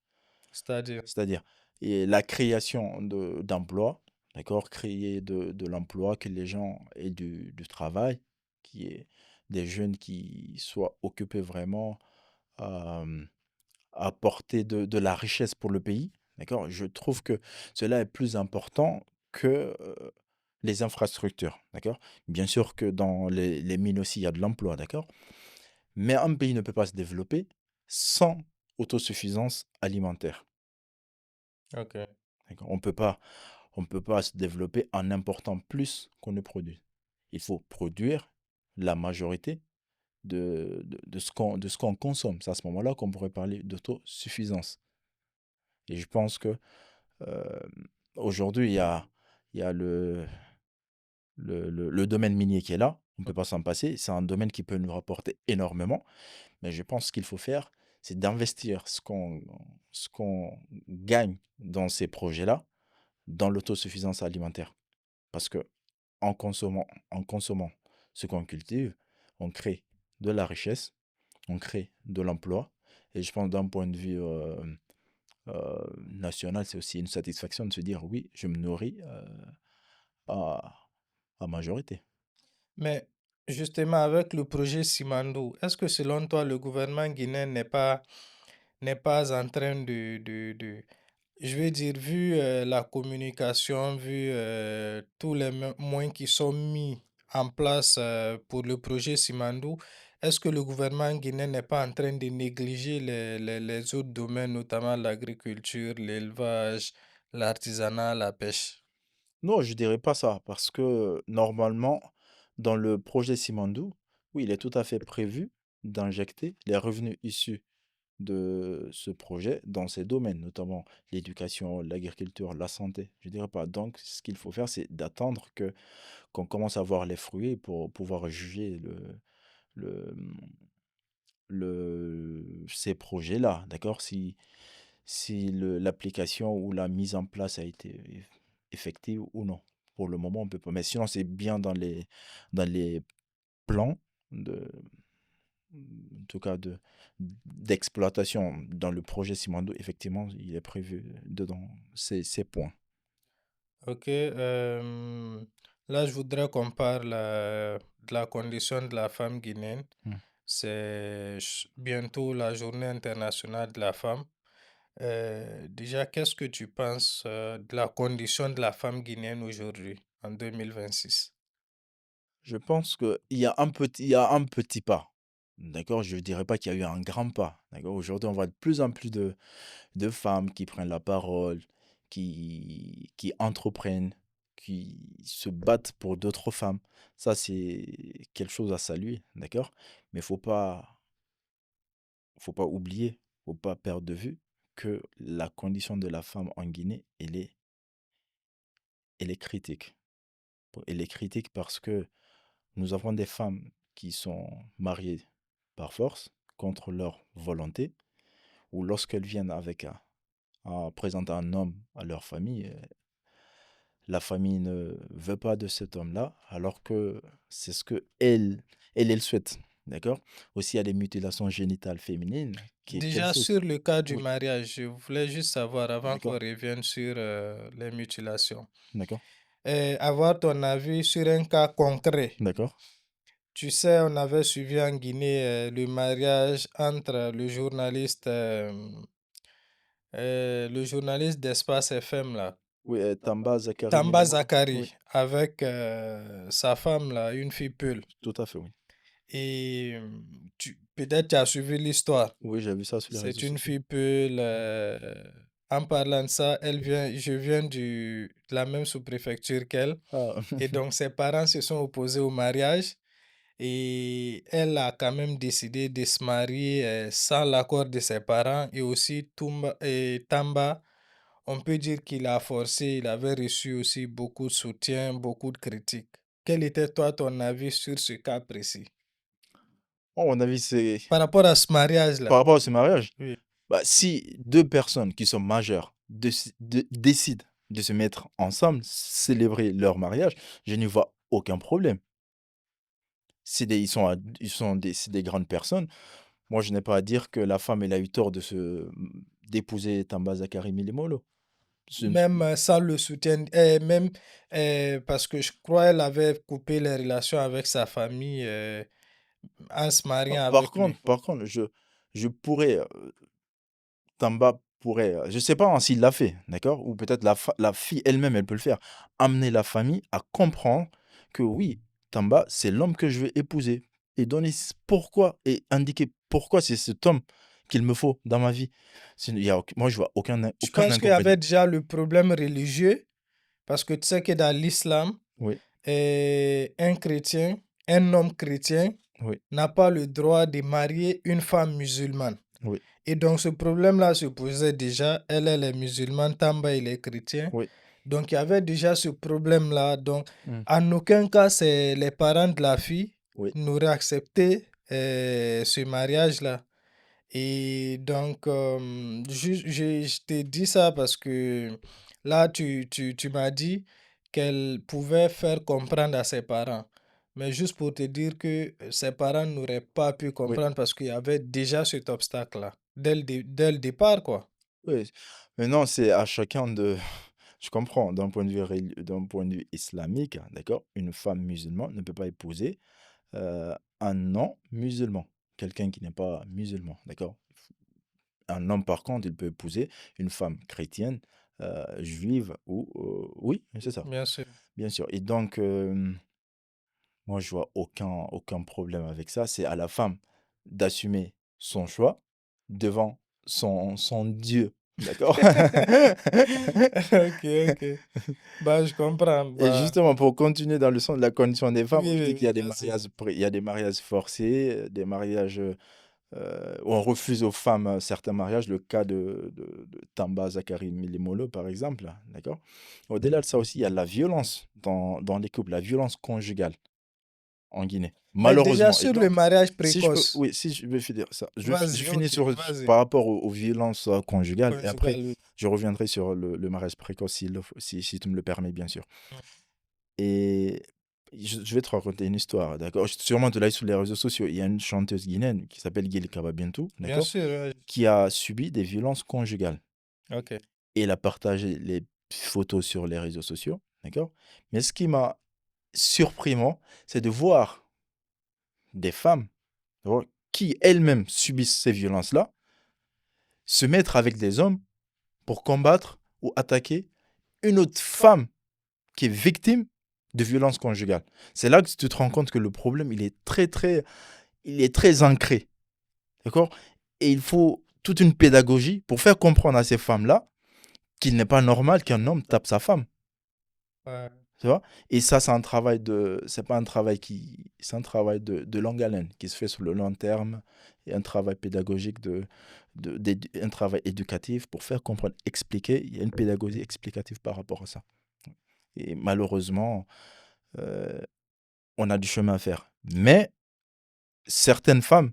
C'est-à-dire, C'est-à-dire la création d'emplois, d'accord? Créer de l'emploi, que les gens aient du travail, qu'il y ait des jeunes qui soient occupés vraiment à, à apporter de la richesse pour le pays, d'accord? Je trouve que cela est plus important que, les infrastructures, d'accord? Bien sûr que dans les mines aussi, il y a de l'emploi, d'accord? Mais un pays ne peut pas se développer sans autosuffisance alimentaire, ok. d'accord? On peut pas se développer en important plus qu'on ne produit. Il faut produire la majorité de ce qu'on consomme. C'est à ce moment-là qu'on pourrait parler d'autosuffisance. Et je pense que, aujourd'hui, il y a le domaine minier qui est là, on ne peut pas s'en passer. C'est un domaine qui peut nous rapporter énormément, mais je pense qu'il faut faire, c'est d'investir ce qu'on gagne dans ces projets-là, dans l'autosuffisance alimentaire. Parce que en consommant ce qu'on cultive, on crée de la richesse, on crée de l'emploi et je pense d'un point de vue, national, c'est aussi une satisfaction de se dire: «Oui, je me nourris, à majorité». Mais justement, avec le projet Simandou, est-ce que selon toi, le gouvernement guinéen n'est pas en train je veux dire, vu la communication, vu tous les moyens qui sont mis en place pour le projet Simandou, est-ce que le gouvernement guinéen n'est pas en train de négliger les autres domaines, notamment l'agriculture, l'élevage, l'artisanat, la pêche? Non, je dirais pas ça, parce que normalement, dans le projet Simandou, oui, il est tout à fait prévu d'injecter les revenus issus de ce projet dans ces domaines, notamment l'éducation, l'agriculture, la santé. Je dirais pas. Donc, ce qu'il faut faire, c'est d'attendre qu'on commence à voir les fruits pour pouvoir juger le, ces projets-là, d'accord? Si l'application ou la mise en place a été effective ou non. Pour le moment, on peut pas. Mais sinon, c'est bien dans les plans de, en tout cas d'exploitation dans le projet Simando, effectivement, il est prévu dedans ces points. Ok, là je voudrais qu'on parle de la condition de la femme guinéenne. Mm. C'est bientôt la journée internationale de la femme. Déjà, qu'est-ce que tu penses de la condition de la femme guinéenne aujourd'hui, en 2026? Je pense il y a un petit pas. D'accord? Je ne dirais pas qu'il y a eu un grand pas. D'accord? Aujourd'hui, on voit de plus en plus de femmes qui prennent la parole, qui entreprennent, qui se battent pour d'autres femmes. Ça, c'est quelque chose à saluer. D'accord? Mais faut pas oublier, faut pas perdre de vue que la condition de la femme en Guinée, elle est critique. Elle est critique parce que nous avons des femmes qui sont mariées par force, contre leur volonté, ou lorsqu'elles viennent à présenter un homme à leur famille, la famille ne veut pas de cet homme-là, alors que c'est ce que elle souhaite. D'accord? Aussi, il y a des mutilations génitales féminines, qui est quelque Déjà, chose. sur le cas du Oui, mariage, je voulais juste savoir, avant qu'on d'accord, revienne sur les mutilations, d'accord, avoir ton avis sur un cas concret. d'accord. Tu sais, on avait suivi en Guinée le mariage entre le journaliste d'Espace FM, là, Oui, Tamba Zakari Tamba Milimolo. Oui, Zakari, avec sa femme, là, une fille Peul. tout à fait, oui. Et peut-être tu as suivi l'histoire. Oui, j'ai vu ça sur les réseaux C'est une sociaux. fille Peul. En parlant de ça, je viens de la même sous-préfecture qu'elle. Ah, Et donc, ses parents se sont opposés au mariage. Et elle a quand même décidé de se marier sans l'accord de ses parents. Et aussi, Tamba, on peut dire qu'il a forcé, il avait reçu aussi beaucoup de soutien, beaucoup de critiques. Quel était toi ton avis sur ce cas précis? bon, mon avis, c'est Par rapport à ce mariage-là. par rapport à ce mariage. Oui. Bah, si deux personnes qui sont majeures décident de se mettre ensemble, célébrer leur mariage, je n'y vois aucun problème. C'est des grandes personnes. Moi, je n'ai pas à dire que la femme, elle a eu tort d'épouser Tamba Zakari Milimolo. Ce ne- Même sans le soutien, même parce que je crois qu'elle avait coupé les relations avec sa famille en se mariant avec lui. Par contre, je pourrais, Tamba pourrait, je sais pas hein, s'il l'a fait, d'accord? Ou peut-être la fille elle-même, elle peut le faire. Amener la famille à comprendre que oui, Tamba, c'est l'homme que je vais épouser. Et donner pourquoi, et indiquer pourquoi c'est cet homme qu'il me faut dans ma vie. Moi, je vois Je aucun pense qu'il y inconvénient. avait déjà le problème religieux, parce que tu sais que dans l'islam, Oui, un chrétien, un homme chrétien, oui, n'a pas le droit de marier une femme musulmane. oui, Et donc ce problème-là se posait déjà. Elle est musulmane, Tamba, il est chrétien. oui. Donc il y avait déjà ce problème-là. Donc Mm. en aucun cas, c'est les parents de la fille Oui, n'auraient accepté ce mariage-là. Et donc, je t'ai dit ça parce que là, tu m'as dit qu'elle pouvait faire comprendre à ses parents. Mais juste pour te dire que ses parents n'auraient pas pu oui, comprendre parce qu'il y avait déjà cet obstacle-là, dès le départ, quoi. oui. Maintenant, c'est à chacun de. Je comprends, d'un point de vue islamique, d'accord, une femme musulmane ne peut pas épouser un non-musulman, quelqu'un qui n'est pas musulman, d'accord? Un homme, par contre, il peut épouser une femme chrétienne, juive ou oui, c'est ça, Bien sûr. bien sûr. Et donc, moi, je vois aucun problème avec ça. C'est à la femme d'assumer son choix devant son Dieu, d'accord? Ok, ok. Bah, je comprends. Et Bah, justement, pour continuer dans le sens de la condition des femmes, oui, je oui, dis qu'il y oui, a des vas-y. mariages, il y a des mariages forcés, des mariages où on refuse aux femmes certains mariages, le cas de Tamba Zakari Milimolo, par exemple, d'accord? Au-delà de ça aussi, il y a la violence dans les couples, la violence conjugale en Guinée, Déjà malheureusement. Et sur le donc, mariage si je peux, précoce. oui, si je vais finir ça, je Vas-y, finis ok, par vas-y. rapport aux violences conjugales et après, Conjugal, oui. je reviendrai sur le mariage précoce si tu me le permets, bien sûr. Et Je vais te raconter une histoire, d'accord? Sûrement, tu l'as eu sur les réseaux sociaux. Il y a une chanteuse guinéenne qui s'appelle Guil Kababintou, Bien d'accord? sûr, Qui a subi des violences conjugales. OK. Et elle a partagé les photos sur les réseaux sociaux, d'accord? Mais ce qui m'a surpris, moi, c'est de voir des femmes, tu vois, qui elles-mêmes subissent ces violences-là, se mettre avec des hommes pour combattre ou attaquer une autre femme qui est victime de violences conjugales. C'est là que tu te rends compte que le problème, il est très ancré, d'accord? Et il faut toute une pédagogie pour faire comprendre à ces femmes-là qu'il n'est pas normal qu'un homme tape sa femme. Ouais. Tu vois? Et ça, c'est un travail de. C'est pas un travail qui. C'est un travail de longue haleine qui se fait sur le long terme et un travail pédagogique un travail éducatif pour faire comprendre, expliquer. Il y a une pédagogie explicative par rapport à ça. Et malheureusement, euh, on a du chemin à faire. Mais certaines femmes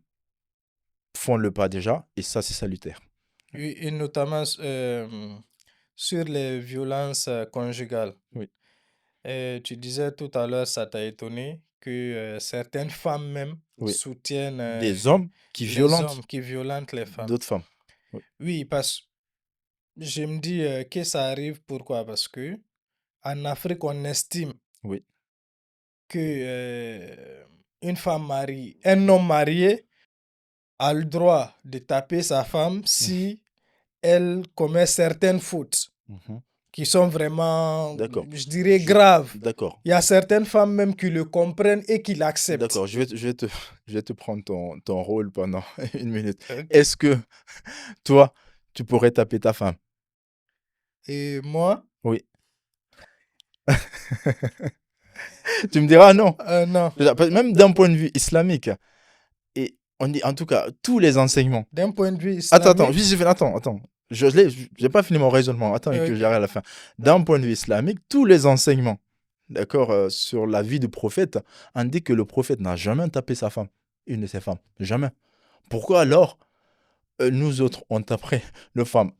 font le pas déjà et ça, c'est salutaire. Oui, et notamment sur les violences conjugales. Oui. Tu disais tout à l'heure, ça t'a étonné que certaines femmes même Oui. soutiennent Des hommes qui les violentent hommes qui violentent les femmes. d'autres femmes. Oui. Oui, parce que je me dis que ça arrive, pourquoi? Parce que en Afrique, on estime Oui. que une femme mariée, un homme marié a le droit de taper sa femme si elle commet certaines fautes Mhm. qui sont vraiment, D'accord. je dirais, graves. D'accord. Il y a certaines femmes même qui le comprennent et qui l'acceptent. D'accord, je vais te prendre ton rôle pendant une minute. Ok. Est-ce que toi, tu pourrais taper ta femme? Et moi, Oui. Tu me diras non. non. Même d'un point de vue islamique, et on dit en tout cas tous les enseignements. D'un point de vue Attends, islamique, attends. J'ai pas fini mon raisonnement. Attends que ok. j'arrive à la fin. D'un point de vue islamique, tous les enseignements, d'accord, sur la vie du prophète, indiquent que le prophète n'a jamais tapé sa femme, une de ses femmes. Jamais. Pourquoi alors nous autres, on taperait nos femmes?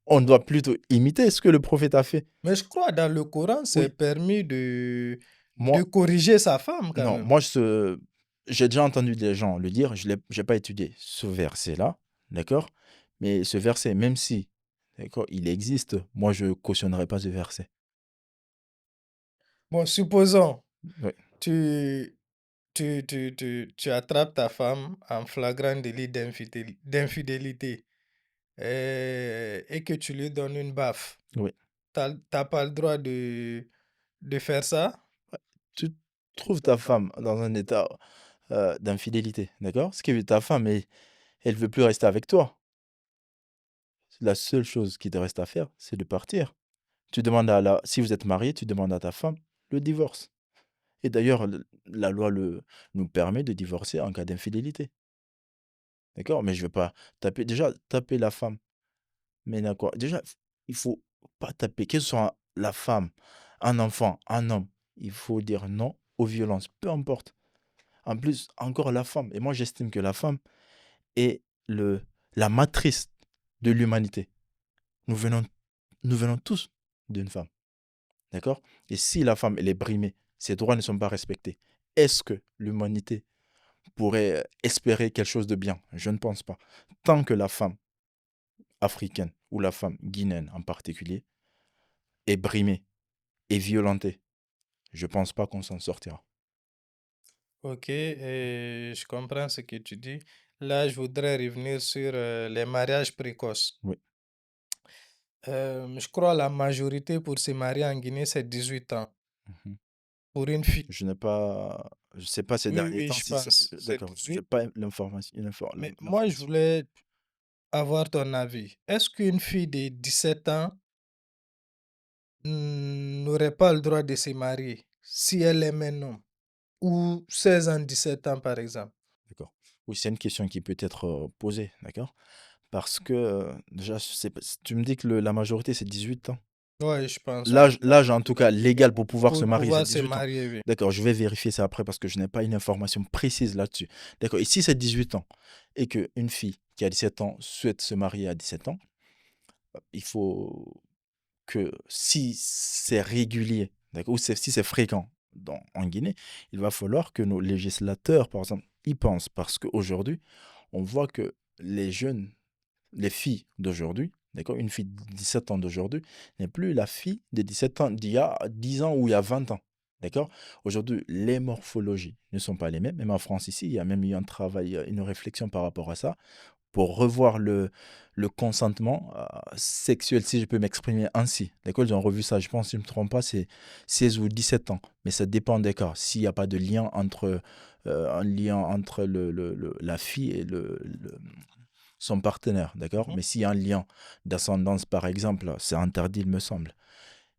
On doit plutôt imiter ce que le prophète a fait. Mais je crois dans le Coran, c'est Oui, permis de moi, corriger sa femme quand non, même. j'ai déjà entendu des gens le dire, je n'ai pas étudié ce verset-là, d'accord? Mais ce verset, même si, d'accord, il existe, moi, je cautionnerai pas ce verset. Bon, supposons, Oui, tu, tu attrapes ta femme en flagrant délit d'infidélité et que tu lui donnes une baffe. oui. T'as pas le droit de faire ça? Tu trouves ta femme dans un état d'infidélité, d'accord? Ce qui veut ta femme, elle veut plus rester avec toi. La seule chose qui te reste à faire, c'est de partir. Si vous êtes marié, tu demandes à ta femme le divorce. Et d'ailleurs, la loi nous permet de divorcer en cas d'infidélité. D'accord? Mais je ne veux pas taper la femme. Mais d'accord. Déjà, il faut pas taper, que ce soit la femme, un enfant, un homme. Il faut dire non aux violences, peu importe. En plus, encore la femme. Et moi, j'estime que la femme est la matrice de l'humanité. Nous venons, nous venons tous d'une femme. D'accord? Et si la femme, elle est brimée, ses droits ne sont pas respectés, est-ce que l'humanité pourrait espérer quelque chose de bien? Je ne pense pas. Tant que la femme africaine ou la femme guinéenne en particulier est brimée et violentée, je ne pense pas qu'on s'en sortira. Ok, et je comprends ce que tu dis. Là, je voudrais revenir sur les mariages précoces. Oui. Je crois la majorité pour se marier en Guinée, c'est 18 ans Mhm. pour une fille. Je ne sais pas ces Oui, derniers oui, temps je si ça. pense, c'est D'accord, je n'ai 18. pas l'information. Mais moi, je L'information. voulais avoir ton avis. Est-ce qu'une fille de 17 ans n'aurait pas le droit de se marier si elle aime un homme? Ou 16 ans, 17 ans, par exemple? D'accord. Oui, c'est une question qui peut être posée, d'accord? Parce que déjà, tu me dis que la majorité, c'est 18 ans. Oui, je pense, ouais. L'âge, en tout cas, légal pour pouvoir se Pour marier, c'est pouvoir se 18 ans. marier, oui. D'accord, je vais vérifier ça après parce que je n'ai pas une information précise là-dessus. D'accord, et si c'est 18 ans et qu'une fille qui a 17 ans souhaite se marier à 17 ans, il faut que si c'est régulier, d'accord, si c'est fréquent, en Guinée, il va falloir que nos législateurs, par exemple, y pensent. Parce qu'aujourd'hui, on voit que les jeunes, les filles d'aujourd'hui, d'accord, une fille de 17 ans d'aujourd'hui n'est plus la fille de 17 ans d'il y a 10 ans ou il y a 20 ans. D'accord? Aujourd'hui, les morphologies ne sont pas les mêmes. Même en France, ici, il y a même eu un travail, une réflexion par rapport à ça, pour revoir le consentement sexuel, si je peux m'exprimer ainsi. D'accord? Ils ont revu ça, je pense, si je ne me trompe pas, c'est 16 ou 17 ans. Mais ça dépend des cas. S'il n'y a pas de lien entre, un lien entre la fille et son partenaire, d'accord? Mhm. Mais s'il y a un lien d'ascendance, par exemple, c'est interdit, il me semble.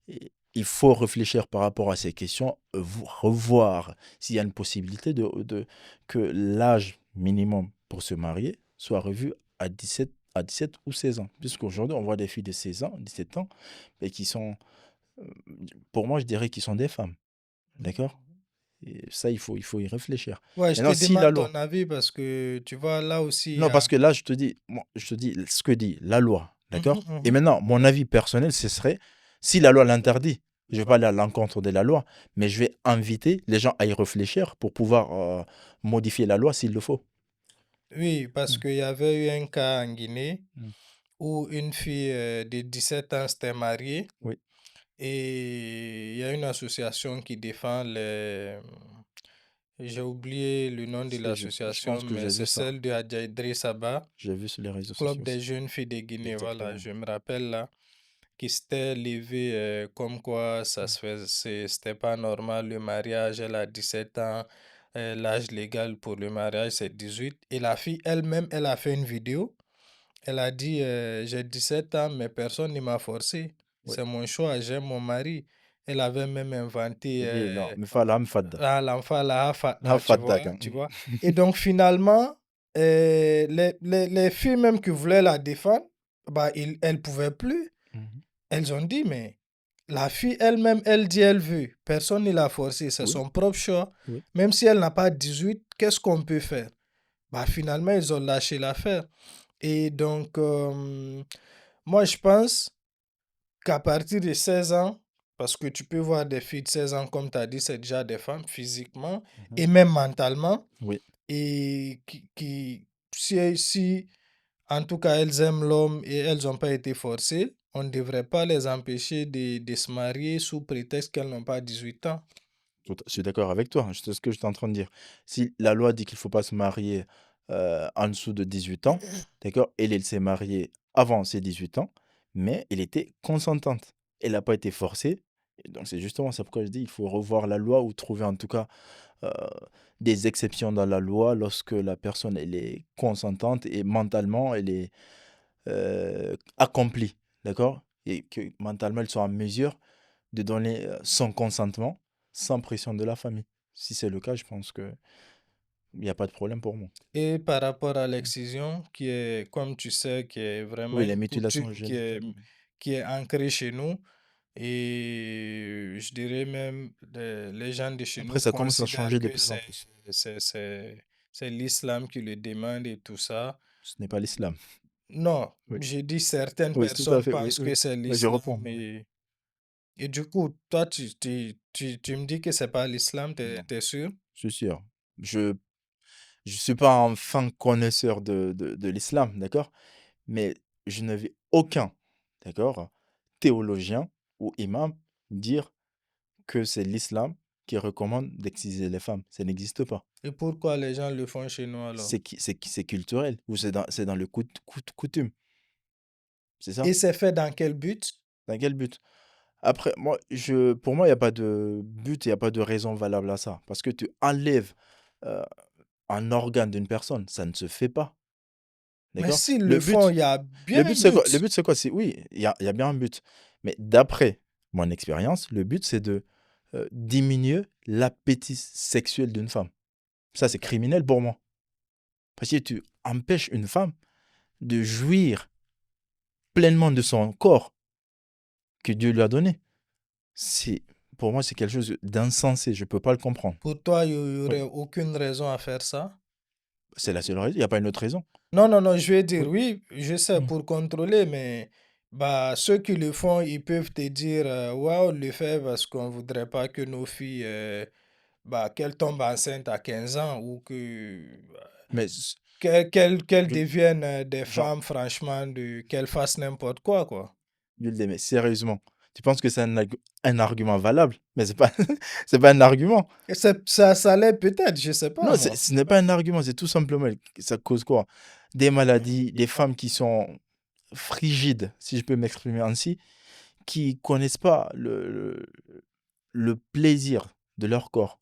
Et il faut réfléchir par rapport à ces questions, revoir s'il y a une possibilité que l'âge minimum pour se marier soit revu à 17 ou 16 ans. Puisqu'aujourd'hui, on voit des filles de 16 ans, 17 ans, et qui sont, euh, pour moi, je dirais qu'ils sont des femmes. D'accord? Et ça, il faut y réfléchir. Ouais, je te Maintenant, si la demande loi, ton avis parce que tu vois, là aussi, il y non, a... parce que là, je te dis, moi, je te dis ce que dit la loi, Mhm, d'accord? Et mhm. maintenant, mon avis personnel, ce serait, si la loi l'interdit, je vais pas aller à l'encontre de la loi, mais je vais inviter les gens à y réfléchir pour pouvoir modifier la loi s'il le faut. Oui, parce Mm, qu'il y avait eu un cas en Guinée mm. où une fille de 17 ans s'était mariée Oui, et il y a une association qui défend les... J'ai oublié le nom de je l'association, pense que mais j'ai vu c'est ça. celle de Hadja Idriss Abba, J'ai vu sur les réseaux Club sociaux des aussi. jeunes filles de Guinée, voilà, Exactement. je me rappelle là, qui s'était levé comme quoi ça Mm. se faisait, c'était pas normal le mariage, elle a 17 ans, l'âge légal pour le mariage c'est 18, et la fille elle-même, elle a fait une vidéo. Elle a dit, j'ai 17 ans, mais personne ne m'a forcé. Oui. C'est mon choix, j'aime mon mari. Elle avait même inventé Oui, non, mais fala, fada. ah, l'enfant, la Ah, fada, tu fada, vois, quand tu même. vois. Et donc, finalement, les filles même qui voulaient la défendre, bah, elles ne pouvaient plus. Mhm. Elles ont dit, mais la fille elle-même, elle dit, elle veut. Personne ne l'a forcé, c'est Oui, son propre choix. oui. Même si elle n'a pas 18, qu'est-ce qu'on peut faire? Bah, finalement, ils ont lâché l'affaire. Et donc, moi, je pense qu'à partir de 16 ans, parce que tu peux voir des filles de 16 ans, comme tu as dit, c'est déjà des femmes physiquement Mhm. et même mentalement, Oui. et si en tout cas elles aiment l'homme et elles n'ont pas été forcées, on ne devrait pas les empêcher de se marier sous prétexte qu'elles n'ont pas 18 ans. Je suis d'accord avec toi, hein, c'est ce que j'étais en train de dire. Si la loi dit qu'il ne faut pas se marier en dessous de 18 ans, d'accord, elle s'est mariée avant ses 18 ans, mais elle était consentante. Elle n'a pas été forcée. Et donc, c'est justement c'est pourquoi je dis il faut revoir la loi ou trouver en tout cas euh, des exceptions dans la loi lorsque la personne elle est consentante et mentalement elle est accomplie, d'accord? Et que mentalement elle soit en mesure de donner son consentement sans pression de la famille. Si c'est le cas, je pense qu'il n'y a pas de problème pour moi. Et par rapport à Mm. l'excision, qui est, comme tu sais, qui est vraiment Oui, les une mutilations coutume génitales. Oui. qui est ancrée chez nous, et je dirais même, les gens de chez Après, nous ça commence à considèrent changer de que plus en plus. c'est, c'est, c'est l'islam qui le demande et tout ça. Ce n'est pas l'islam. Non, Oui, j'ai dit certaines oui, tout à personnes fait. Oui, pensent oui. que c'est Oui, je l'islam reprends. et du coup, toi, tu me dis que c'est pas l'islam, Non, t'es sûr? je suis sûr. Je ne suis pas un fin connaisseur de l'islam, d'accord? Mais je ne vais aucun, d'accord, théologien ou imam dire que c'est l'islam qui recommande d'exciser les femmes. Ça n'existe pas. Et pourquoi les gens le font chez nous alors? C'est culturel ou c'est dans le coutume, c'est ça? Et c'est fait dans quel but? Dans quel but? Après, pour moi, il y a pas de but, il y a pas de raison valable à ça. Parce que tu enlèves, heu, un organe d'une personne, ça ne se fait pas, Mais d'accord? s'ils le font, il y a Le bien un but, c'est quoi? Le but. but, c'est quoi? C'est oui, il y a bien un but. Mais d'après mon expérience, le but, c'est de, diminuer l'appétit sexuel d'une femme. Ça, c'est criminel pour moi. Parce que tu empêches une femme de jouir pleinement de son corps que Dieu lui a donné. C'est Pour moi, c'est quelque chose d'insensé, je peux pas le comprendre. Pour toi, il n'y Oui, aurait aucune raison à faire ça? c'est la seule raison, il y a pas une autre raison. Non, non, non, je vais dire Oui. oui, je sais, Mmh. pour contrôler, mais Bah, ceux qui le font, ils peuvent te dire, ouais, on le fait parce qu'on voudrait pas que nos filles, bah, qu'elles tombent enceintes à 15 ans ou Mais qu'elles Jules, deviennent des genre, femmes, franchement, qu'elles fassent n'importe quoi, quoi. Jules, mais sérieusement, tu penses que c'est un argument valable? Mais c'est pas, c'est pas un argument. Et ça l'est peut-être, je sais pas, Non, moi. ce n'est pas un argument, c'est tout simplement, ça cause quoi? Des maladies, des femmes qui sont frigides, si je peux m'exprimer ainsi, qui connaissent pas le plaisir de leur corps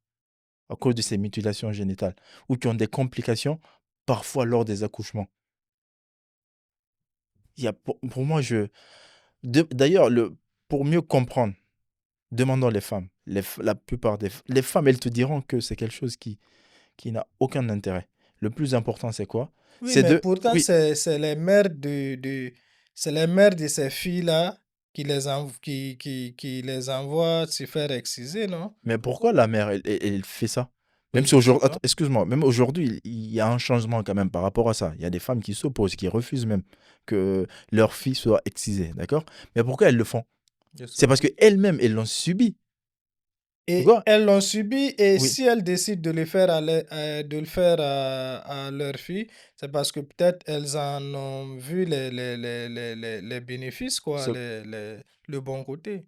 à cause de ces mutilations génitales ou qui ont des complications parfois lors des accouchements. Il y a, pour moi, d'ailleurs, pour mieux comprendre, demandons les femmes. La plupart les femmes, elles te diront que c'est quelque chose qui n'a aucun intérêt. Le plus important, c'est quoi? Oui, C'est mais de, pourtant, oui, c'est les mères c'est les mères de ces filles-là qui les envoient se faire exciser, non? mais pourquoi la mère, elle fait ça? Même Oui, si je sais aujourd'hui, pas. excuse-moi, même aujourd'hui, il y a un changement quand même par rapport à ça. Il y a des femmes qui s'opposent, qui refusent même que leur fille soit excisée, d'accord? Mais pourquoi elles le font? Je sais C'est parce pas. qu'elles-mêmes, elles l'ont subi. Tu Et vois? elles l'ont subi, et Oui. si elles décident de le faire de le faire à leur fille, c'est parce que peut-être elles en ont vu les bénéfices, quoi, C'est le bon côté.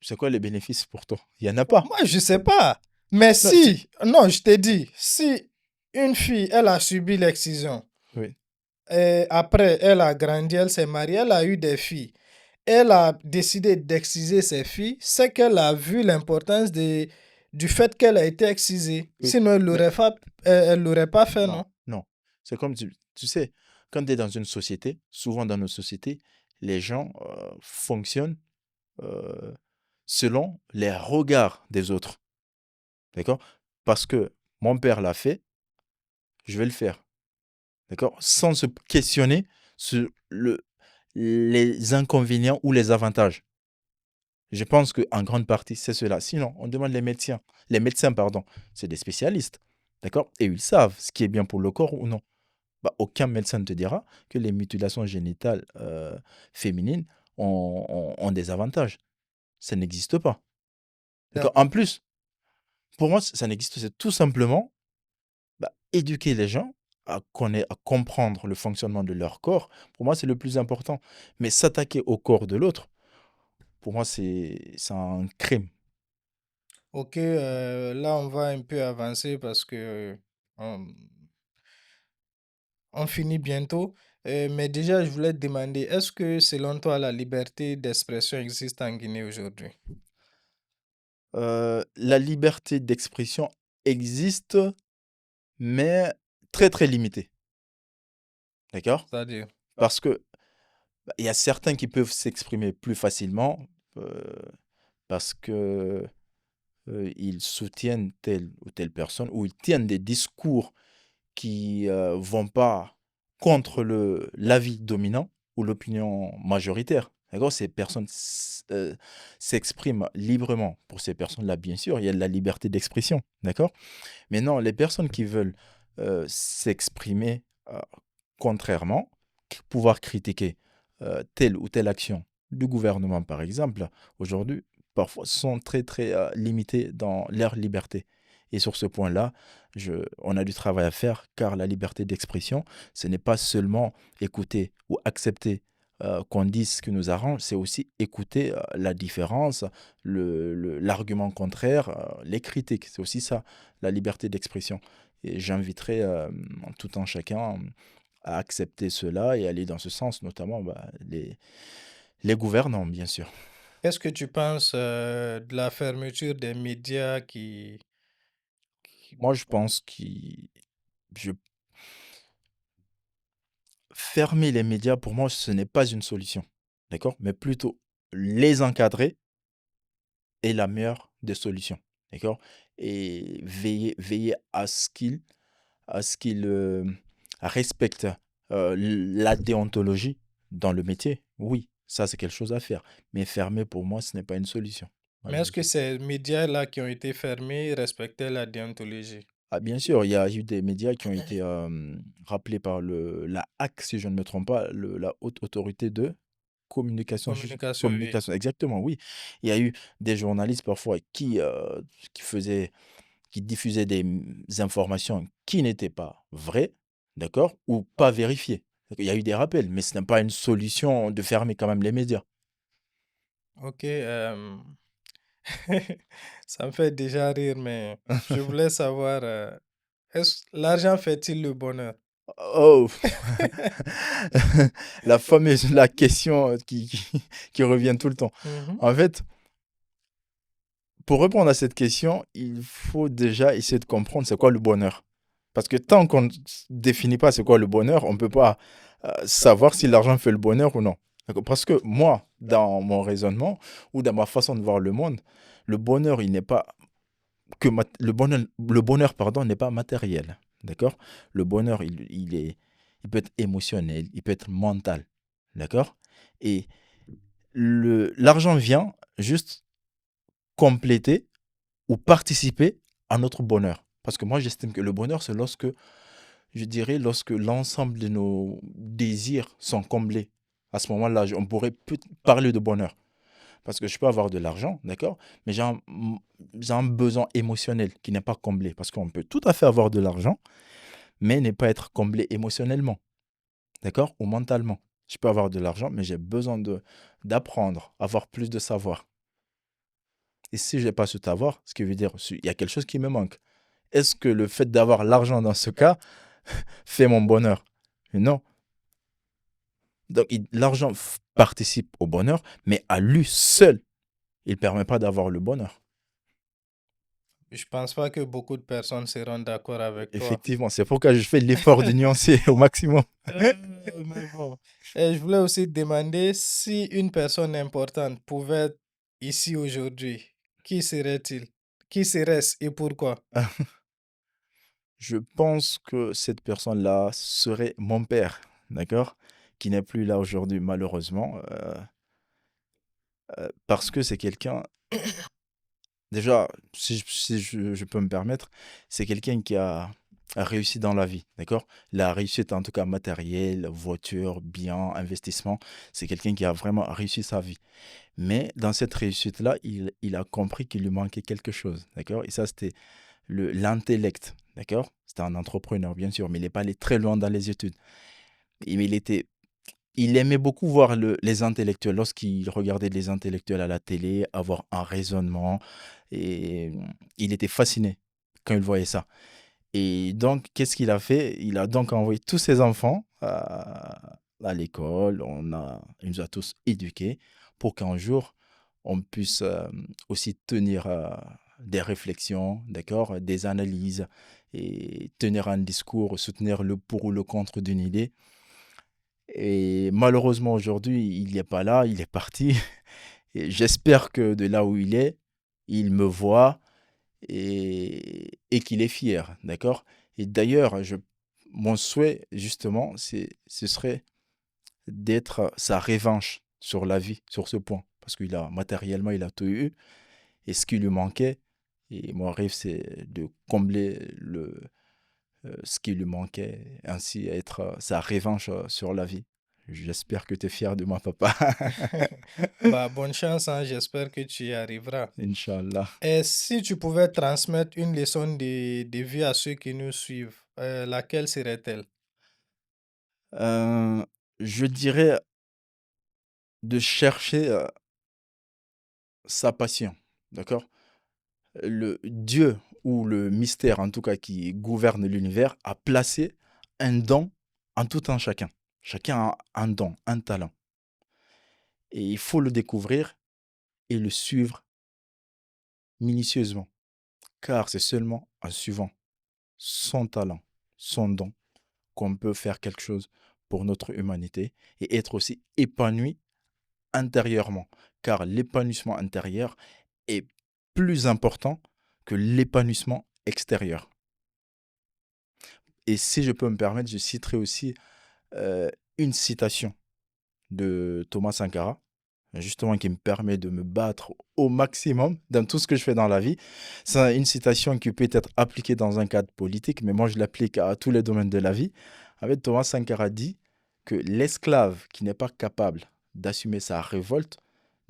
c'est quoi les bénéfices pour toi? Il y en a pas. Moi, je sais pas. Mais Non, si, non, je t'ai dit, si une fille, elle a subi l'excision, oui, et après, elle a grandi, elle s'est mariée, elle a eu des filles, elle a décidé d'exciser ses filles, c'est qu'elle a vu l'importance du fait qu'elle a été excisée. oui. Sinon, Mais elle l'aurait pas fait, non, non? non. C'est comme tu sais, quand tu es dans une société, souvent dans nos sociétés, les gens fonctionnent euh, selon les regards des autres. D'accord? Parce que mon père l'a fait, je vais le faire. D'accord? Sans se questionner sur les inconvénients ou les avantages. Je pense qu'en grande partie, c'est cela. Sinon, on demande les médecins. Les médecins, pardon, c'est des spécialistes. D'accord? Et ils savent ce qui est bien pour le corps ou non. Bah, aucun médecin ne te dira que les mutilations génitales féminines ont des avantages. Ça n'existe pas. D'accord? En D'accord. plus, pour moi, ça n'existe. C'est tout simplement bah, éduquer les gens à comprendre le fonctionnement de leur corps. Pour moi, c'est le plus important. Mais s'attaquer au corps de l'autre, pour moi, c'est un crime. Ok, là, on va un peu avancer parce que on, on finit bientôt. Mais déjà, je voulais te demander, est-ce que selon toi, la liberté d'expression existe en Guinée aujourd'hui? La liberté d'expression existe, mais très très limitée. D'accord? C'est-à-dire, Parce que bah, il y a certains qui peuvent s'exprimer plus facilement euh, parce que ils soutiennent telle ou telle personne ou ils tiennent des discours qui vont pas contre l'avis dominant ou l'opinion majoritaire. D'accord? Ces personnes s'expriment librement. Pour ces personnes-là, bien sûr, il y a de la liberté d'expression. D'accord? Mais non, les personnes qui veulent s'exprimer contrairement, pouvoir critiquer telle ou telle action du gouvernement, par exemple, aujourd'hui, parfois sont très, très limitées dans leur liberté. Et sur ce point-là, on a du travail à faire car la liberté d'expression, ce n'est pas seulement écouter ou accepter qu'on dise ce qui nous arrange, c'est aussi écouter la différence, l'argument contraire, les critiques. C'est aussi ça, la liberté d'expression. Et j'inviterai tout un chacun à accepter cela et aller dans ce sens, notamment bah, les gouvernants, bien sûr. qu'est-ce que tu penses de la fermeture des médias Moi, je pense que fermer les médias, pour moi, ce n'est pas une solution. D'accord? Mais plutôt les encadrer est la meilleure des solutions. D'accord? Et veiller à ce qu'ils respectent la déontologie dans le métier. Oui, ça, c'est quelque chose à faire. Mais fermer, pour moi, ce n'est pas une solution. Mais Voilà, est-ce que ces médias-là qui ont été fermés respectaient la déontologie? ah, bien sûr, il y a eu des médias qui ont été rappelés par la HAC, si je ne me trompe pas, la haute autorité de. communication, juste Communication, oui. communication, exactement, oui. Il y a eu des journalistes parfois qui faisaient qui diffusaient des, informations qui n'étaient pas vraies, d'accord? Ou pas vérifiées. Il y a eu des rappels, mais ce n'est pas une solution de fermer quand même les médias. OK, ça me fait déjà rire, mais je voulais savoir, est-ce l'argent fait-il le bonheur? Oh! La question, qui revient tout le temps. Mmh. En fait, pour répondre à cette question, il faut déjà essayer de comprendre c'est quoi le bonheur. Parce que tant qu'on ne définit pas c'est quoi le bonheur, on ne peut pas savoir si l'argent fait le bonheur ou non. D'accord. Parce que moi, dans mon raisonnement ou dans ma façon de voir le monde, le bonheur, il n'est pas le bonheur, pardon, n'est pas matériel. D'accord. Le bonheur, il peut être émotionnel, il peut être mental. D'accord. Et l'argent vient juste compléter ou participer à notre bonheur. Parce que moi, j'estime que le bonheur, c'est lorsque, je dirais, lorsque l'ensemble de nos désirs sont comblés. À ce moment-là, on pourrait parler de bonheur. Parce que je peux avoir de l'argent, d'accord, mais j'ai un besoin émotionnel qui n'est pas comblé. Parce qu'on peut tout à fait avoir de l'argent, mais ne pas être comblé émotionnellement, d'accord, ou mentalement. Je peux avoir de l'argent, mais j'ai besoin d'apprendre, avoir plus de savoir. Et si je n'ai pas ce savoir, ce qui veut dire il y a quelque chose qui me manque. Est-ce que le fait d'avoir l'argent dans ce cas fait mon bonheur? Non. Donc l'argent participe au bonheur, mais à lui seul, il ne permet pas d'avoir le bonheur. Je pense pas que beaucoup de personnes seront d'accord avec toi. Effectivement, c'est pourquoi je fais l'effort de nuancer au maximum. Mais bon, et je voulais aussi te demander si une personne importante pouvait être ici aujourd'hui, qui serait-il? Qui serait-ce et pourquoi? Je pense que cette personne-là serait mon père, d'accord? Qui n'est plus là aujourd'hui, malheureusement, parce que c'est quelqu'un, déjà, si je peux me permettre, c'est quelqu'un qui a réussi dans la vie, d'accord? La réussite, en tout cas matérielle, voiture, bien, investissement, c'est quelqu'un qui a vraiment réussi sa vie. Mais dans cette réussite-là, il a compris qu'il lui manquait quelque chose, d'accord? Et ça, c'était l'intellect, d'accord? C'était un entrepreneur, bien sûr, mais il n'est pas allé très loin dans les études. Il aimait beaucoup voir les intellectuels, lorsqu'il regardait les intellectuels à la télé, avoir un raisonnement, et il était fasciné quand il voyait ça. Et donc, qu'est-ce qu'il a fait? Il a donc envoyé tous ses enfants à l'école, il nous a tous éduqués pour qu'un jour, on puisse aussi tenir des réflexions, d'accord, des analyses, et tenir un discours, soutenir le pour ou le contre d'une idée. Et malheureusement, aujourd'hui, il n'est pas là, il est parti. Et j'espère que de là où il me voit, et qu'il est fier, d'accord? Et d'ailleurs, mon souhait, justement, ce serait d'être sa revanche sur la vie, sur ce point. Parce matériellement, il a tout eu. Et ce qui lui manquait, et mon rêve, c'est de combler ce qui lui manquait, ainsi être sa revanche sur la vie. J'espère que tu es fier de moi, papa. Bah, bonne chance, hein, j'espère que tu y arriveras. Inch'Allah. Et si tu pouvais transmettre une leçon de vie à ceux qui nous suivent, laquelle serait-elle? Euh, je dirais de chercher sa passion, d'accord? Le Dieu ou le mystère, en tout cas, qui gouverne l'univers, a placé un don en tout un chacun. Chacun a un don, un talent. Et il faut le découvrir et le suivre minutieusement. Car c'est seulement en suivant son talent, son don, qu'on peut faire quelque chose pour notre humanité et être aussi épanoui intérieurement. Car l'épanouissement intérieur est plus important que l'épanouissement extérieur. Et si je peux me permettre, je citerai aussi une citation de Thomas Sankara, justement qui me permet de me battre au maximum dans tout ce que je fais dans la vie. C'est une citation qui peut être appliquée dans un cadre politique, mais moi je l'applique à tous les domaines de la vie. En fait, Thomas Sankara dit que l'esclave qui n'est pas capable d'assumer sa révolte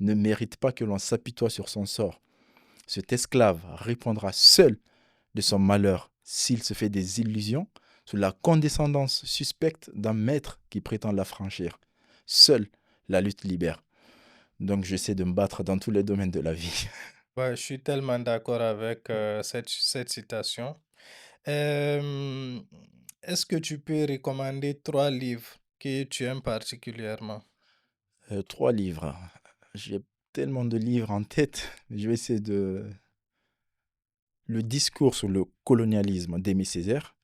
ne mérite pas que l'on s'apitoie sur son sort. Cet esclave répondra seul de son malheur s'il se fait des illusions sous la condescendance suspecte d'un maître qui prétend l'affranchir. Seule la lutte libère. Donc j'essaie de me battre dans tous les domaines de la vie. Ouais, je suis tellement d'accord avec cette citation. Euh, Est-ce que tu peux recommander 3 livres que tu aimes particulièrement? 3 livres. J'ai tellement de livres en tête. Je vais essayer de... Le discours sur le colonialisme d'Aimé Césaire.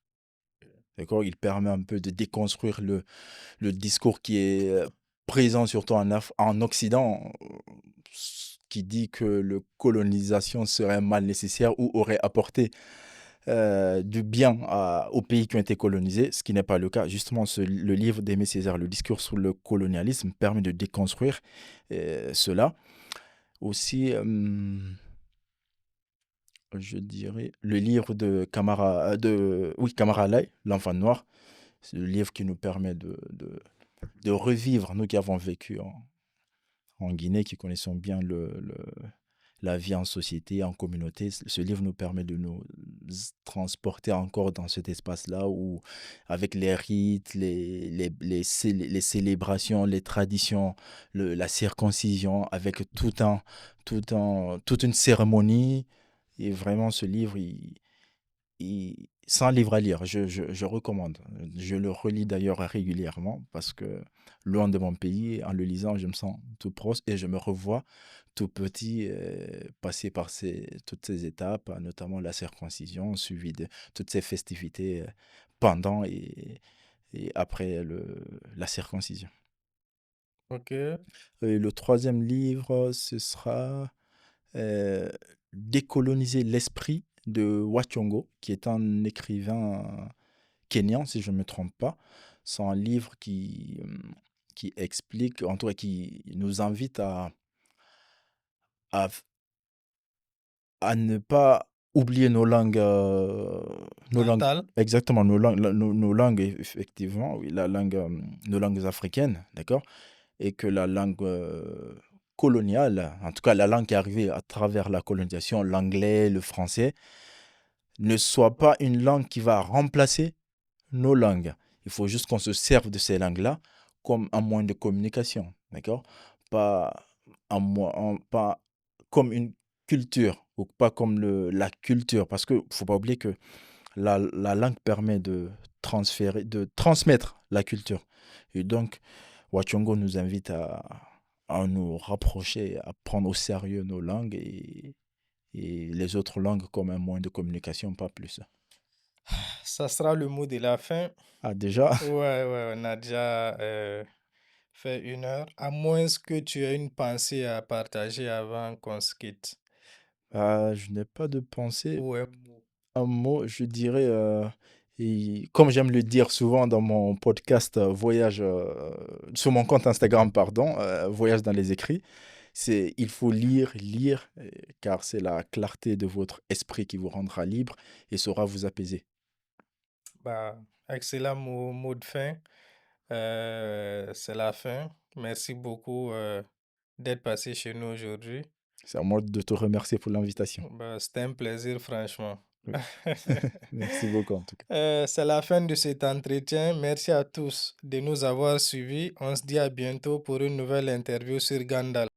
D'accord? Il permet un peu de déconstruire le discours qui est présent surtout en Occident, qui dit que la colonisation serait un mal nécessaire ou aurait apporté du bien aux pays qui ont été colonisés, ce qui n'est pas le cas. Justement, le livre d'Aimé Césaire, le discours sur le colonialisme, permet de déconstruire cela. Aussi, je dirais, le livre de Camara Lai, L'Enfant Noir. C'est le livre qui nous permet de revivre, nous qui avons vécu en Guinée, qui connaissons bien la vie en société, en communauté. Ce livre nous permet de nous transporter encore dans cet espace-là où, avec les rites, les célébrations, les traditions, la circoncision, avec toute une cérémonie. Et vraiment, ce livre, c'est un livre à lire, je recommande. Je le relis d'ailleurs régulièrement parce que, loin de mon pays, en le lisant, je me sens tout proche et je me revois tout petit passer par toutes ces étapes, notamment la circoncision, suivi de toutes ces festivités pendant et après la circoncision. Ok. Et le troisième livre, ce sera Décoloniser l'esprit de Wachongo, qui est un écrivain kényan, si je ne me trompe pas. C'est un livre qui explique, en tout cas qui nous invite à, à ne pas oublier nos langues, Natal? exactement, nos langues, effectivement, oui, nos langues africaines, d'accord? Et que la langue coloniale, en tout cas la langue qui est arrivée à travers la colonisation, l'anglais, le français, ne soit pas une langue qui va remplacer nos langues. Il faut juste qu'on se serve de ces langues-là comme un moyen de communication, d'accord? Pas, pas comme une culture ou pas comme la culture, parce qu'il ne faut pas oublier que la langue permet de transmettre la culture. Et donc, Wachongo nous invite à nous rapprocher, à prendre au sérieux nos langues et les autres langues comme un moyen de communication, pas plus. Ça sera le mot de la fin. Ah, déjà, Ouais, ouais, on a déjà fait 1 heure. À moins que tu aies une pensée à partager avant qu'on se quitte. je n'ai pas de pensée. Ou un mot. Un mot, je dirais, et comme j'aime le dire souvent dans mon podcast Voyage, sur mon compte Instagram, pardon, Voyage dans les écrits, c'est il faut lire, lire, car c'est la clarté de votre esprit qui vous rendra libre et saura vous apaiser. Bah, excellent mot de fin. C'est la fin. Merci beaucoup d'être passé chez nous aujourd'hui. C'est à moi de te remercier pour l'invitation. Bah, c'était un plaisir, franchement. Oui. Merci beaucoup en tout cas. C'est la fin de cet entretien. Merci à tous de nous avoir suivis. On se dit à bientôt pour une nouvelle interview sur Gandalf.